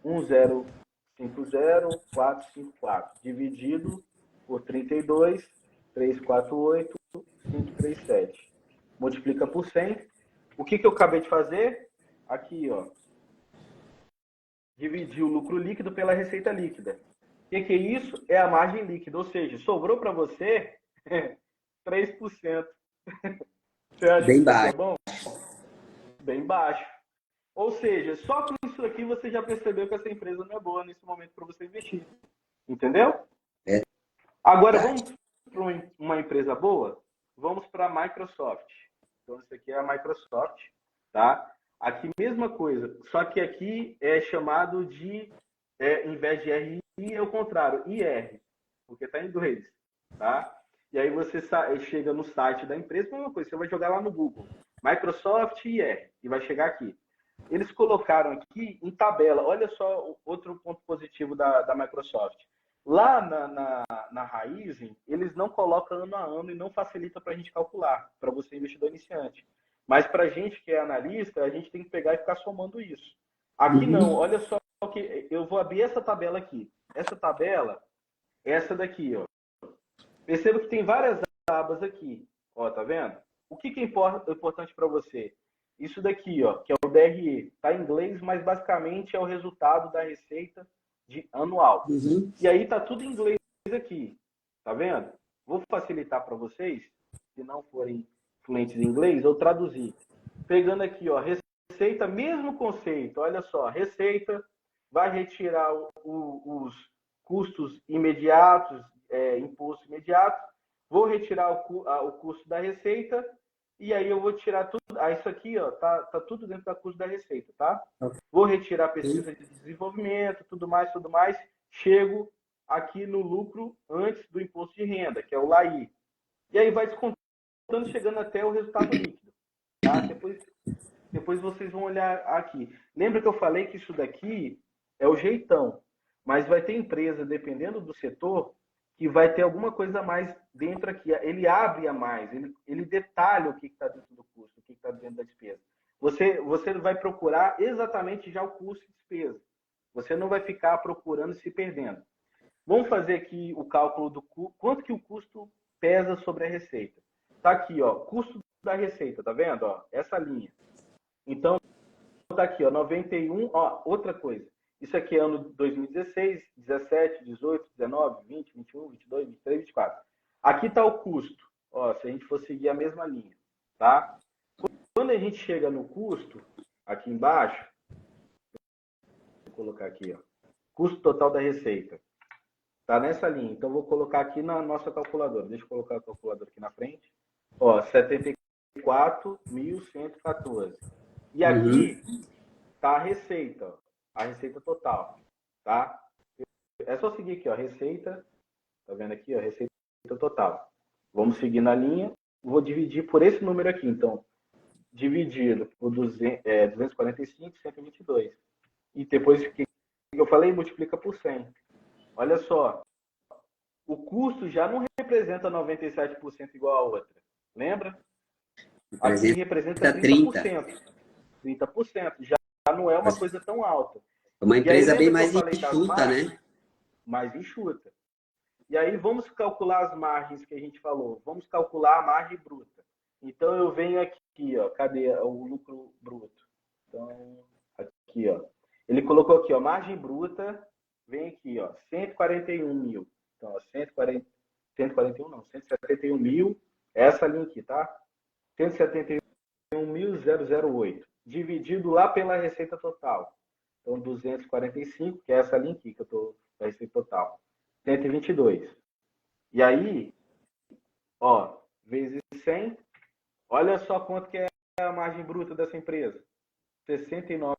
1050,454 dividido por 32, 348, 537. Multiplica por 100. O que eu acabei de fazer? Aqui, ó. Dividir o lucro líquido pela receita líquida. O que é isso? É a margem líquida. Ou seja, sobrou para você 3%. Você acha Bem que isso aqui é baixo. bom? Bem baixo. Ou seja, só com isso aqui você já percebeu que essa empresa não é boa nesse momento para você investir. Entendeu? É Agora, verdade. vamos para uma empresa boa? Vamos para a Microsoft. Então, isso aqui é a Microsoft, tá? Aqui, mesma coisa, só que aqui é chamado de, em vez de RI, é o contrário, IR, porque está em inglês, tá? E aí você chega no site da empresa, mesma coisa, você vai jogar lá no Google, Microsoft IR, e vai chegar aqui. Eles colocaram aqui em tabela, olha só outro ponto positivo da Microsoft. Lá na Raizen, eles não colocam ano a ano e não facilita para a gente calcular, para você investidor iniciante. Mas para a gente que é analista, a gente tem que pegar e ficar somando isso. Aqui não, olha só que eu vou abrir essa tabela aqui. Essa tabela, essa daqui, ó. Perceba que tem várias abas aqui, ó, tá vendo? O que é importante para você? Isso daqui, ó, que é o DRE, tá em inglês, mas basicamente é o resultado da receita anual. Uhum. E aí tá tudo em inglês aqui, tá vendo? Vou facilitar para vocês, se não forem fluentes em inglês, eu traduzir. Pegando aqui, ó, receita, mesmo conceito, olha só, receita vai retirar os custos imediatos, imposto imediato, vou retirar o custo da receita e aí eu vou tirar tudo. Isso aqui, ó, tá tudo dentro da custo da receita, tá? Vou retirar a pesquisa de desenvolvimento, tudo mais. Chego aqui no lucro antes do imposto de renda, que é o LAI. E aí vai descontando, chegando até o resultado líquido, tá? Depois vocês vão olhar aqui. Lembra que eu falei que isso daqui é o jeitão, mas vai ter empresa, dependendo do setor, que vai ter alguma coisa a mais dentro aqui. Ele abre a mais, ele detalha o que está dentro do custo, o que está dentro da despesa. Você vai procurar exatamente já o custo e despesa. Você não vai ficar procurando e se perdendo. Vamos fazer aqui o cálculo do quanto que o custo pesa sobre a receita. Está aqui, ó, custo da receita, tá vendo? Ó, essa linha. Então, tá aqui, ó, 91, ó, outra coisa. Isso aqui é ano 2016, 17, 18, 19, 20, 21, 22, 23, 24. Aqui está o custo, ó, se a gente for seguir a mesma linha, tá? Quando a gente chega no custo, aqui embaixo, vou colocar aqui, ó, custo total da receita. Tá nessa linha. Então, vou colocar aqui na nossa calculadora. Deixa eu colocar a calculadora aqui na frente. Ó, 74.114. E aqui tá a receita, ó, a receita total, tá? É só seguir aqui, ó, receita, tá vendo aqui, ó, receita total. Vamos seguir na linha, vou dividir por esse número aqui, então, dividido por 245, 122. E depois, o que eu falei, multiplica por 100. Olha só, o custo já não representa 97% igual a outra, lembra? Aqui representa 30%. 30%, já não é uma coisa tão alta. Uma empresa aí, bem mais enxuta, né? Mais enxuta. E aí vamos calcular as margens que a gente falou. Vamos calcular a margem bruta. Então eu venho aqui, ó, cadê o lucro bruto? Então, aqui, ó. Ele colocou aqui, ó, margem bruta, vem aqui, ó, 141 mil. Então, ó, 141 não, 171 mil, essa linha aqui, tá? 171.008, dividido lá pela receita total. Então, 245, que é essa linha aqui que eu estou da receita total. 122. E aí, ó, vezes 100, olha só quanto que é a margem bruta dessa empresa. 69%.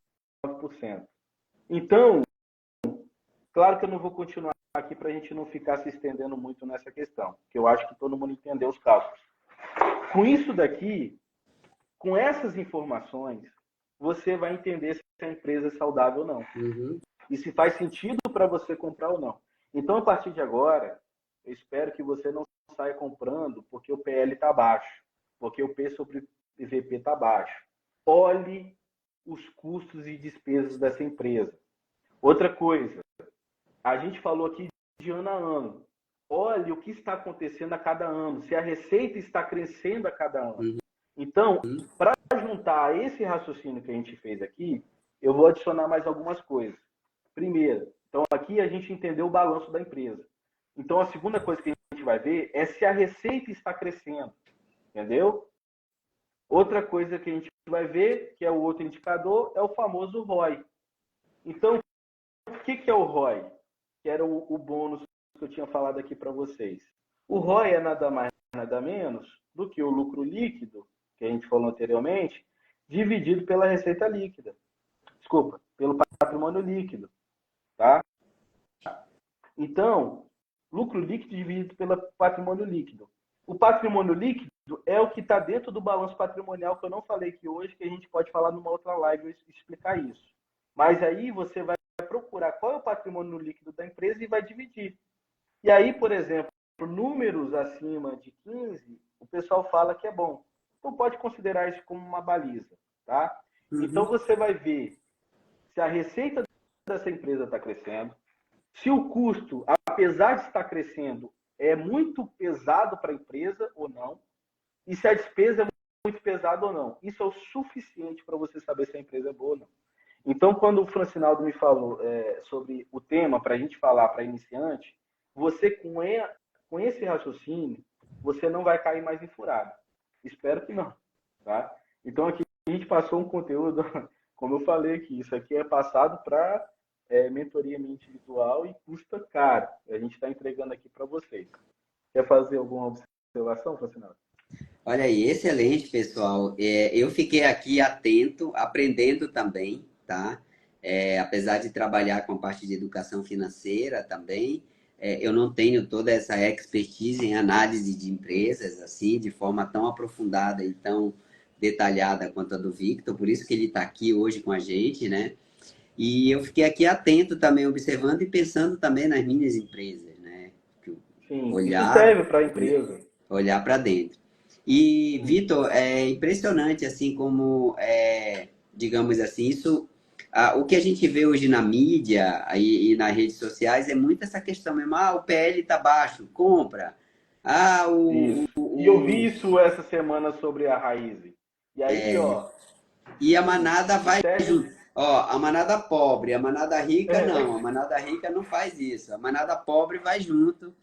Então, claro que eu não vou continuar aqui para a gente não ficar se estendendo muito nessa questão, que eu acho que todo mundo entendeu os cálculos. Com isso daqui, com essas informações, você vai entender se a empresa é saudável ou não. E se faz sentido para você comprar ou não. Então, a partir de agora, eu espero que você não saia comprando porque o PL está baixo, porque o P sobre PVP está baixo. Olhe os custos e despesas dessa empresa. Outra coisa, a gente falou aqui de ano a ano. Olhe o que está acontecendo a cada ano, se a receita está crescendo a cada ano. Então, para juntar esse raciocínio que a gente fez aqui, eu vou adicionar mais algumas coisas. Primeiro, então aqui a gente entendeu o balanço da empresa. Então, a segunda coisa que a gente vai ver é se a receita está crescendo, entendeu? Outra coisa que a gente vai ver, que é o outro indicador, é o famoso ROI. Então, o que é o ROI? Que era o bônus que eu tinha falado aqui para vocês. O ROI é nada mais, nada menos do que o lucro líquido, que a gente falou anteriormente, dividido pela receita líquida. Desculpa, pelo patrimônio líquido. Tá? Então, lucro líquido dividido pelo patrimônio líquido. O patrimônio líquido é o que está dentro do balanço patrimonial, que eu não falei aqui hoje, que a gente pode falar numa outra live e explicar isso. Mas aí você vai procurar qual é o patrimônio líquido da empresa e vai dividir. E aí, por exemplo, números acima de 15, o pessoal fala que é bom. Então pode considerar isso como uma baliza, tá? Então você vai ver se a receita dessa empresa está crescendo, se o custo, apesar de estar crescendo, é muito pesado para a empresa ou não, e se a despesa é muito pesada ou não. Isso é o suficiente para você saber se a empresa é boa ou não. Então, quando o Francinaldo me falou sobre o tema para a gente falar para iniciante, você com esse raciocínio, você não vai cair mais em furada. Espero que não. Tá? Então, aqui a gente passou um conteúdo, como eu falei aqui, isso aqui é passado para mentoria minha individual e custa caro. A gente está entregando aqui para vocês. Quer fazer alguma observação, Francinaldo? Olha aí, excelente, pessoal. Eu fiquei aqui atento, aprendendo também, tá? Apesar de trabalhar com a parte de educação financeira também, eu não tenho toda essa expertise em análise de empresas, assim, de forma tão aprofundada e tão detalhada quanto a do Victor, por isso que ele está aqui hoje com a gente, né? E eu fiquei aqui atento também, observando e pensando também nas minhas empresas, né? Sim, isso Olhar, serve para a empresa. olhar para dentro. E, Vitor, é impressionante, assim, como, digamos assim, isso, o que a gente vê hoje na mídia e nas redes sociais é muito essa questão mesmo, o PL tá baixo, compra. Ah, Isso. E eu vi isso essa semana sobre a Raiz. E aí, ó, e a manada vai segue. junto. Ó, a manada pobre, a manada rica não, a manada rica não faz isso. A manada pobre vai junto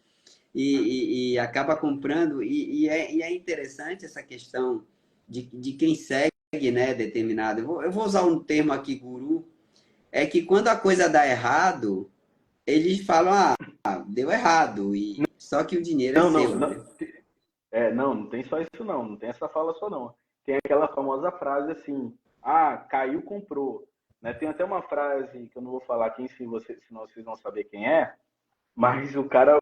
e acaba comprando. E é interessante essa questão de quem segue, né, determinado. Eu vou usar um termo aqui, guru, é que quando a coisa dá errado, eles falam, deu errado, e só que o dinheiro é Não, seu, não, né? não. Não tem só isso não. Não tem essa fala só não. Tem aquela famosa frase assim: caiu, comprou. Né? Tem até uma frase que eu não vou falar aqui, senão vocês vão saber quem é, mas o cara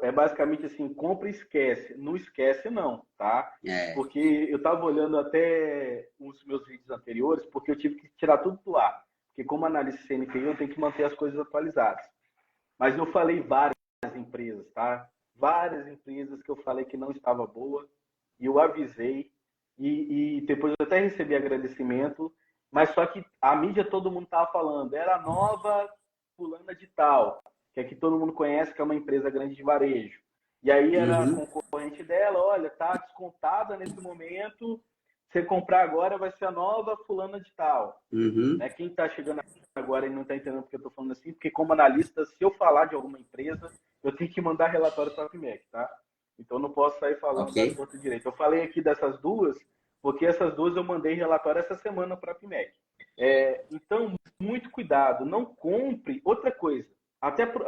é basicamente assim: compra e esquece. Não esquece, não, tá? É. Porque eu estava olhando até os meus vídeos anteriores, porque eu tive que tirar tudo do ar. Porque como analista CNPI, eu tenho que manter as coisas atualizadas. Mas eu falei várias empresas, tá? Várias empresas que eu falei que não estava boa, e eu avisei, e depois eu até recebi agradecimento, mas só que a mídia todo mundo estava falando, era a nova fulana de tal, que aqui todo mundo conhece, que é uma empresa grande de varejo. E aí era a Uhum, concorrente dela, olha, tá descontada nesse momento, você comprar agora vai ser a nova fulana de tal. uhum. Né? Quem está chegando agora e não está entendendo porque eu estou falando assim, porque como analista, se eu falar de alguma empresa, eu tenho que mandar relatório para a PMEC, tá? Então não posso sair falando Ok. da torta direita. Eu falei aqui dessas duas, porque essas duas eu mandei relatório essa semana para a PMEC. Então, muito cuidado, não compre. Outra coisa,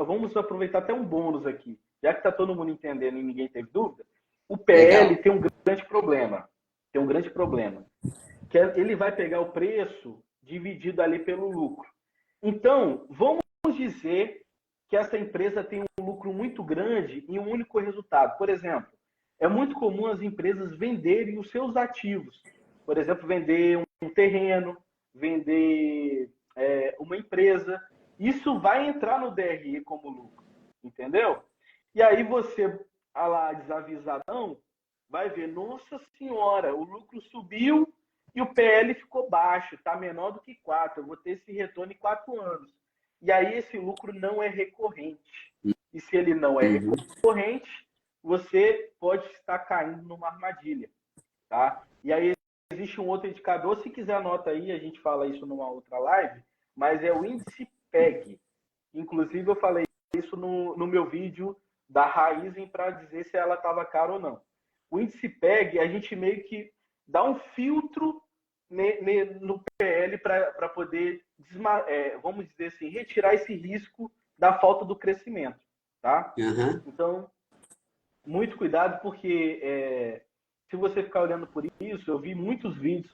vamos aproveitar até um bônus aqui, já que está todo mundo entendendo e ninguém teve dúvida, o PL Legal. tem um grande problema. Tem um grande problema. Que ele vai pegar o preço dividido ali pelo lucro. Então, vamos dizer que essa empresa tem um lucro muito grande em um único resultado. Por exemplo, é muito comum as empresas venderem os seus ativos. Por exemplo, vender um terreno, vender uma empresa. Isso vai entrar no DRE como lucro, entendeu? E aí você a lá desavisadão, vai ver, nossa senhora, o lucro subiu e o PL ficou baixo, está menor do que 4, eu vou ter esse retorno em 4 anos. E aí esse lucro não é recorrente. E se ele não é Uhum. recorrente, você pode estar caindo numa armadilha. Tá? E aí existe um outro indicador, se quiser anota aí, a gente fala isso numa outra live, mas é o índice PEG. Inclusive eu falei isso no meu vídeo da Raizen para dizer se ela estava cara ou não. O índice PEG, a gente meio que dá um filtro no PL para poder, vamos dizer assim, retirar esse risco da falta do crescimento. Tá? Uhum. Então, muito cuidado, porque se você ficar olhando por isso, eu vi muitos vídeos,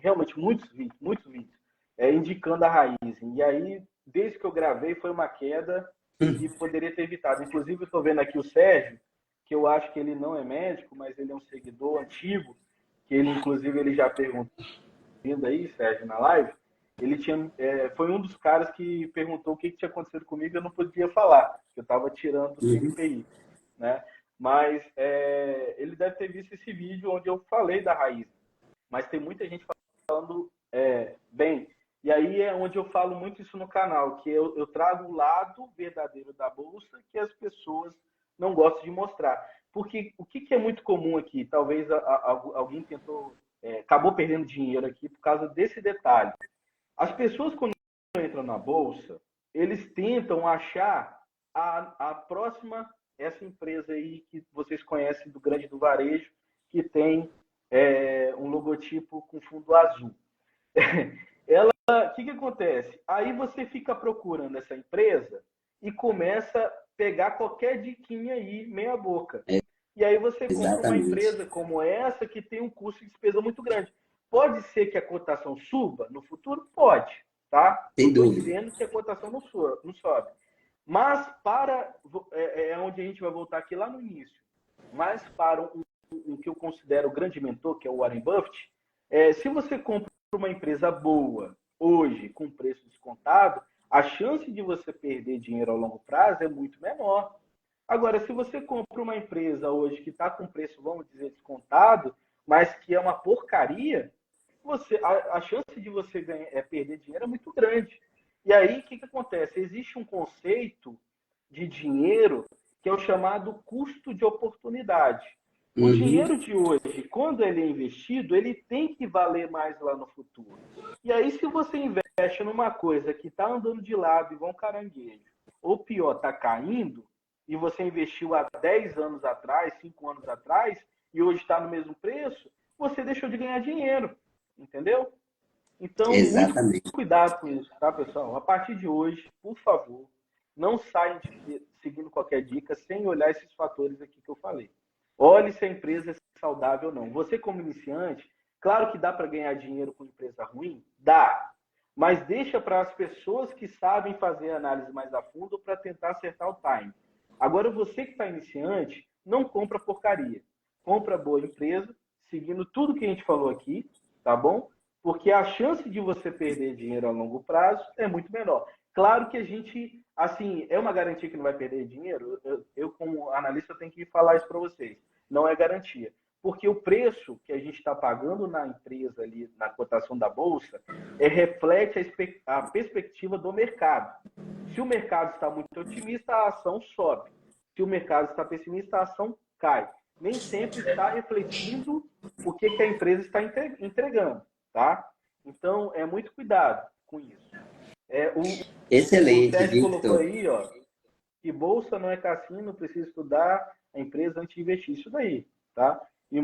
realmente muitos vídeos, indicando a Raizen. E aí, desde que eu gravei, foi uma queda que poderia ter evitado. Inclusive, eu estou vendo aqui o Sérgio, que eu acho que ele não é médico, mas ele é um seguidor antigo, que ele, inclusive, ele já perguntou aí, Sérgio, na live, ele foi um dos caras que perguntou o que tinha acontecido comigo e eu não podia falar, que eu estava tirando o CNPI, né? Mas ele deve ter visto esse vídeo onde eu falei da raiz. Mas tem muita gente falando bem. E aí é onde eu falo muito isso no canal, que eu trago o lado verdadeiro da Bolsa que as pessoas não gostam de mostrar. Porque o que é muito comum aqui? Talvez alguém acabou perdendo dinheiro aqui por causa desse detalhe. As pessoas, quando entram na Bolsa, eles tentam achar a próxima, essa empresa aí que vocês conhecem do Grande do Varejo, que tem um logotipo com fundo azul. O que acontece? Aí você fica procurando essa empresa e começa a pegar qualquer diquinha aí, meia boca. E aí você compra uma empresa como essa que tem um custo de despesa muito grande. Pode ser que a cotação suba no futuro? Pode, tá? Não estou dizendo que a cotação não sobe. Mas é onde a gente vai voltar aqui lá no início. Mas para o que eu considero o grande mentor, que é o Warren Buffett, se você compra uma empresa boa hoje com preço descontado, a chance de você perder dinheiro ao longo prazo é muito menor. Agora, se você compra uma empresa hoje que está com preço, vamos dizer, descontado, mas que é uma porcaria, a chance de você perder dinheiro é muito grande. E aí, o que acontece? Existe um conceito de dinheiro que é o chamado custo de oportunidade. O dinheiro de hoje, quando ele é investido, ele tem que valer mais lá no futuro. E aí, se você investe numa coisa que está andando de lado igual um caranguejo, ou pior, está caindo, e você investiu há 10 anos atrás, 5 anos atrás, e hoje está no mesmo preço, você deixou de ganhar dinheiro. Entendeu? Então, muito cuidado com isso, tá, pessoal? A partir de hoje, por favor, não saiam seguindo qualquer dica sem olhar esses fatores aqui que eu falei. Olhe se a empresa é saudável ou não. Você, como iniciante, claro que dá para ganhar dinheiro com empresa ruim? Dá. Mas deixa para as pessoas que sabem fazer análise mais a fundo para tentar acertar o time. Agora, você que está iniciante, não compra porcaria. Compra boa empresa, seguindo tudo que a gente falou aqui, tá bom? Porque a chance de você perder dinheiro a longo prazo é muito menor. Claro que a gente, assim, é uma garantia que não vai perder dinheiro? Eu como analista, tenho que falar isso para vocês. Não é garantia. Porque o preço que a gente está pagando na empresa ali, na cotação da Bolsa, reflete a perspectiva do mercado. Se o mercado está muito otimista, a ação sobe. Se o mercado está pessimista, a ação cai. Nem sempre está refletindo o que a empresa está entregando, tá? Então, muito cuidado com isso. Excelente, o Sérgio Victor. colocou aí, ó, que bolsa não é cassino, precisa estudar a empresa antes de investir. Isso daí, tá? E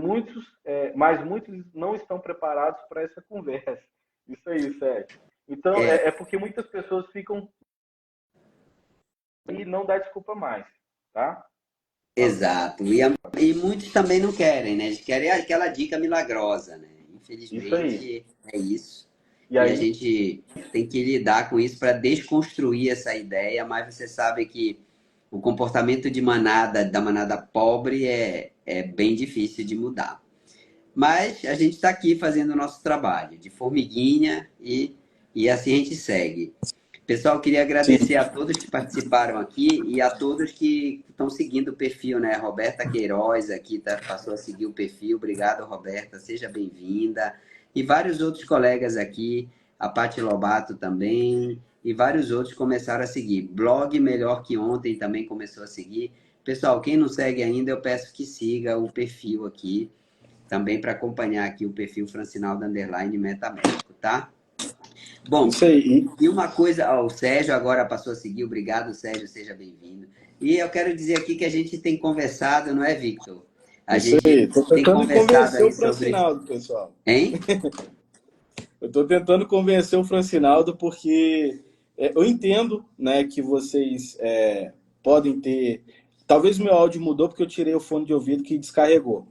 mas muitos não estão preparados para essa conversa. Isso aí, Sérgio. Então, é porque muitas pessoas ficam e não dá desculpa mais, tá? Exato. E muitos também não querem, né? Eles querem aquela dica milagrosa, né? Infelizmente, é isso. E a gente tem que lidar com isso para desconstruir essa ideia, mas você sabe que o comportamento de manada, da manada pobre, é bem difícil de mudar. Mas a gente está aqui fazendo o nosso trabalho de formiguinha e assim a gente segue. Pessoal, queria Sim, agradecer a todos que participaram aqui e a todos que estão seguindo o perfil, né? Roberta Queiroz aqui passou a seguir o perfil. Obrigado, Roberta. Seja bem-vinda. E vários outros colegas aqui, a Paty Lobato também, e vários outros começaram a seguir. Blog Melhor que Ontem também começou a seguir. Pessoal, quem não segue ainda, eu peço que siga o perfil aqui, também para acompanhar aqui o perfil Francinaldo Underline Metamédico, tá? Bom, isso aí. e uma coisa, ó, o Sérgio agora passou a seguir, obrigado, Sérgio, seja bem-vindo. E eu quero dizer aqui que a gente tem conversado, não é, Victor? A Isso gente aí. Estou tem tentando conversado convencer aí o sobre. Francinaldo, pessoal. Hein? Eu estou tentando convencer o Francinaldo porque eu entendo, né, que vocês podem ter. Talvez meu áudio mudou porque eu tirei o fone de ouvido que descarregou.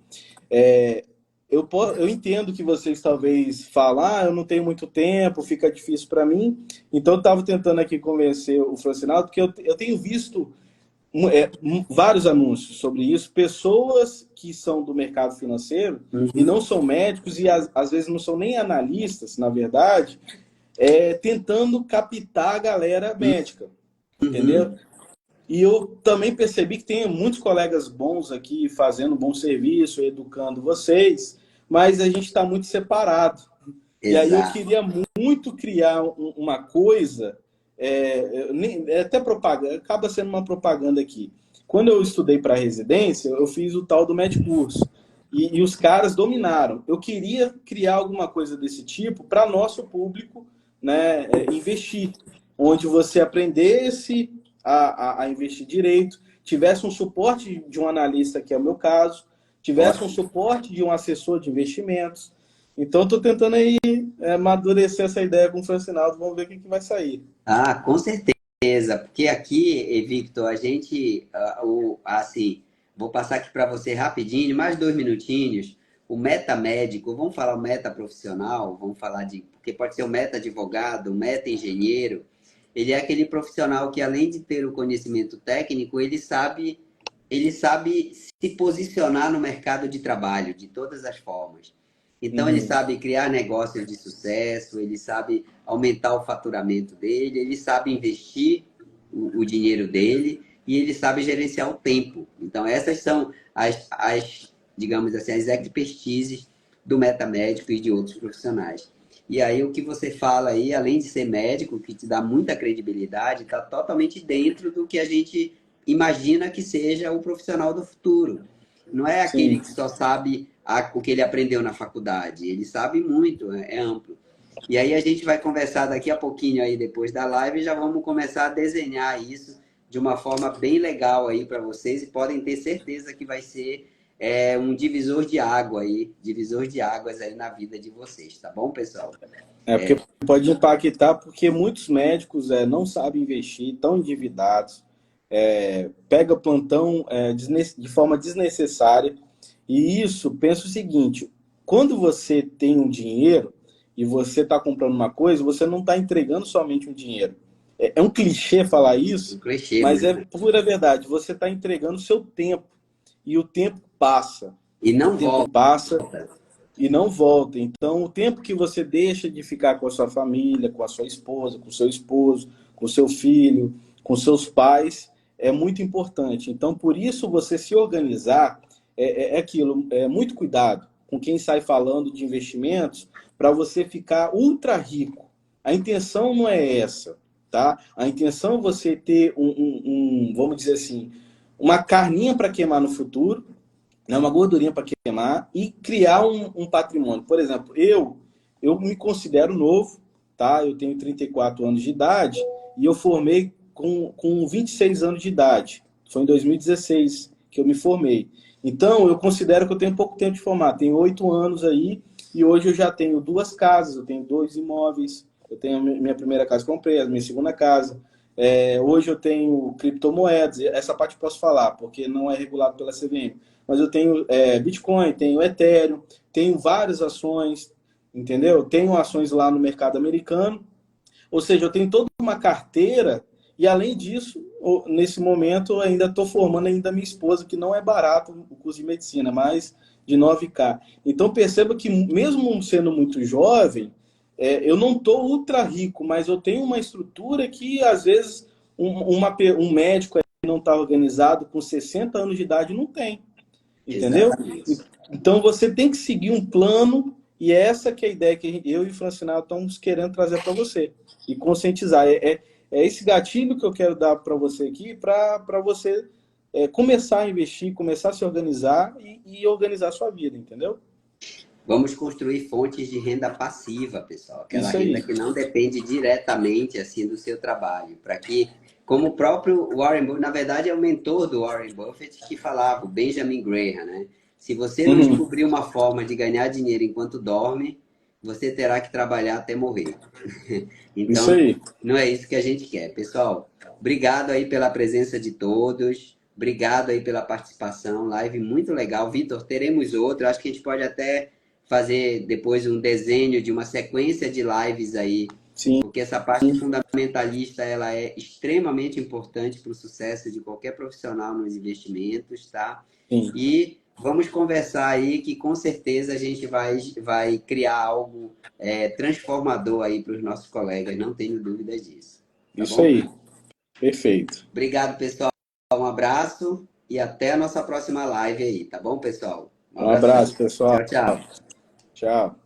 É, eu entendo que vocês talvez falam, eu não tenho muito tempo, fica difícil para mim. Então eu estava tentando aqui convencer o Francinaldo, porque eu tenho visto vários anúncios sobre isso, pessoas que são do mercado financeiro e Uhum, não são médicos e às vezes não são nem analistas, na verdade, tentando captar a galera médica, entendeu? uhum. E eu também percebi que tem muitos colegas bons aqui fazendo um bom serviço, educando vocês, mas a gente está muito separado. E aí eu Exato. queria muito criar uma coisa, até propaganda, acaba sendo uma propaganda aqui. Quando eu estudei para residência, eu fiz o tal do Medcurso. E os caras dominaram. Eu queria criar alguma coisa desse tipo para nosso público, né, investir. Onde você aprendesse a investir direito, tivesse um suporte de um analista, que é o meu caso, tivesse um Ótimo. suporte de um assessor de investimentos. Então, estou tentando aí amadurecer essa ideia com o Francinaldo, vamos ver o que vai sair. Ah, com certeza, porque aqui, Victor, a gente, assim, vou passar aqui para você rapidinho, mais 2 minutinhos, o metamédico, vamos falar o meta profissional, vamos falar de, porque pode ser o meta advogado, o meta engenheiro, ele é aquele profissional que além de ter o conhecimento técnico, ele sabe se posicionar no mercado de trabalho de todas as formas. Então, ele Uhum. sabe criar negócios de sucesso, ele sabe aumentar o faturamento dele, ele sabe investir o dinheiro dele e ele sabe gerenciar o tempo. Então, essas são digamos assim, as expertises do metamédico e de outros profissionais. E aí, o que você fala aí, além de ser médico, que te dá muita credibilidade, está totalmente dentro do que a gente imagina que seja o profissional do futuro. Não é aquele Sim. que só sabe o que ele aprendeu na faculdade. Ele sabe muito, é amplo. E aí a gente vai conversar daqui a pouquinho aí depois da live e já vamos começar a desenhar isso de uma forma bem legal aí para vocês e podem ter certeza que vai ser um divisor de água aí, divisor de águas aí na vida de vocês, tá bom, pessoal? Porque pode impactar, porque muitos médicos não sabem investir, estão endividados, pega plantão de forma desnecessária. E isso, pensa o seguinte, quando você tem um dinheiro e você está comprando uma coisa, você não está entregando somente um dinheiro. É um clichê falar Um isso, clichê, mas mas é pura verdade. Você está entregando o seu tempo. E o tempo passa. e O não tempo volta. passa e não volta. Então, o tempo que você deixa de ficar com a sua família, com a sua esposa, com o seu esposo, com o seu filho, com seus pais, é muito importante. Então, por isso, você se organizar aquilo, muito cuidado com quem sai falando de investimentos para você ficar ultra rico. A intenção não é essa, tá? A intenção é você ter vamos dizer assim, uma carninha para queimar no futuro, né, uma gordurinha para queimar e criar um patrimônio. Por exemplo, eu me considero novo, tá? Eu tenho 34 anos de idade e eu formei com 26 anos de idade. Foi em 2016 que eu me formei. Então, eu considero que eu tenho pouco tempo de formar. Tenho 8 anos aí e hoje eu já tenho 2 casas, eu tenho 2 imóveis. Eu tenho a minha primeira casa que comprei, a minha segunda casa. Hoje eu tenho criptomoedas, essa parte eu posso falar, porque não é regulado pela CVM. Mas eu tenho Bitcoin, tenho Ethereum, tenho várias ações, entendeu? Tenho ações lá no mercado americano. Ou seja, eu tenho toda uma carteira e, além disso, nesse momento, eu ainda estou formando ainda minha esposa, que não é barato o curso de medicina, mais de 9K. Então, perceba que, mesmo sendo muito jovem, eu não estou ultra rico, mas eu tenho uma estrutura que, às vezes, um médico não está organizado com 60 anos de idade não tem. Entendeu? Exatamente. Então você tem que seguir um plano, e essa que é a ideia que eu e o Francinal estamos querendo trazer para você. E conscientizar. É esse gatilho que eu quero dar para você aqui, para você começar a investir, começar a se organizar e organizar a sua vida, entendeu? Vamos construir fontes de renda passiva, pessoal. Aquela Isso renda aí. que não depende diretamente assim do seu trabalho. Para que, como o próprio Warren Buffett, na verdade é o mentor do Warren Buffett que falava, o Benjamin Graham, né? Se você não descobrir uma forma de ganhar dinheiro enquanto dorme, você terá que trabalhar até morrer. Isso Então, aí. não é isso que a gente quer. Pessoal, obrigado aí pela presença de todos. Obrigado aí pela participação. Live muito legal. Vitor, teremos outra. Acho que a gente pode até fazer depois um desenho de uma sequência de lives aí, Sim. porque essa parte fundamentalista ela é extremamente importante para o sucesso de qualquer profissional nos investimentos, tá? Sim. E vamos conversar aí que com certeza a gente vai criar algo transformador aí para os nossos colegas, não tenho dúvida disso. Tá Isso bom? aí. Perfeito. Obrigado, pessoal. Um abraço e até a nossa próxima live aí, tá bom, pessoal? Um Um abraço, abração. pessoal. Tchau, tchau. Tchau.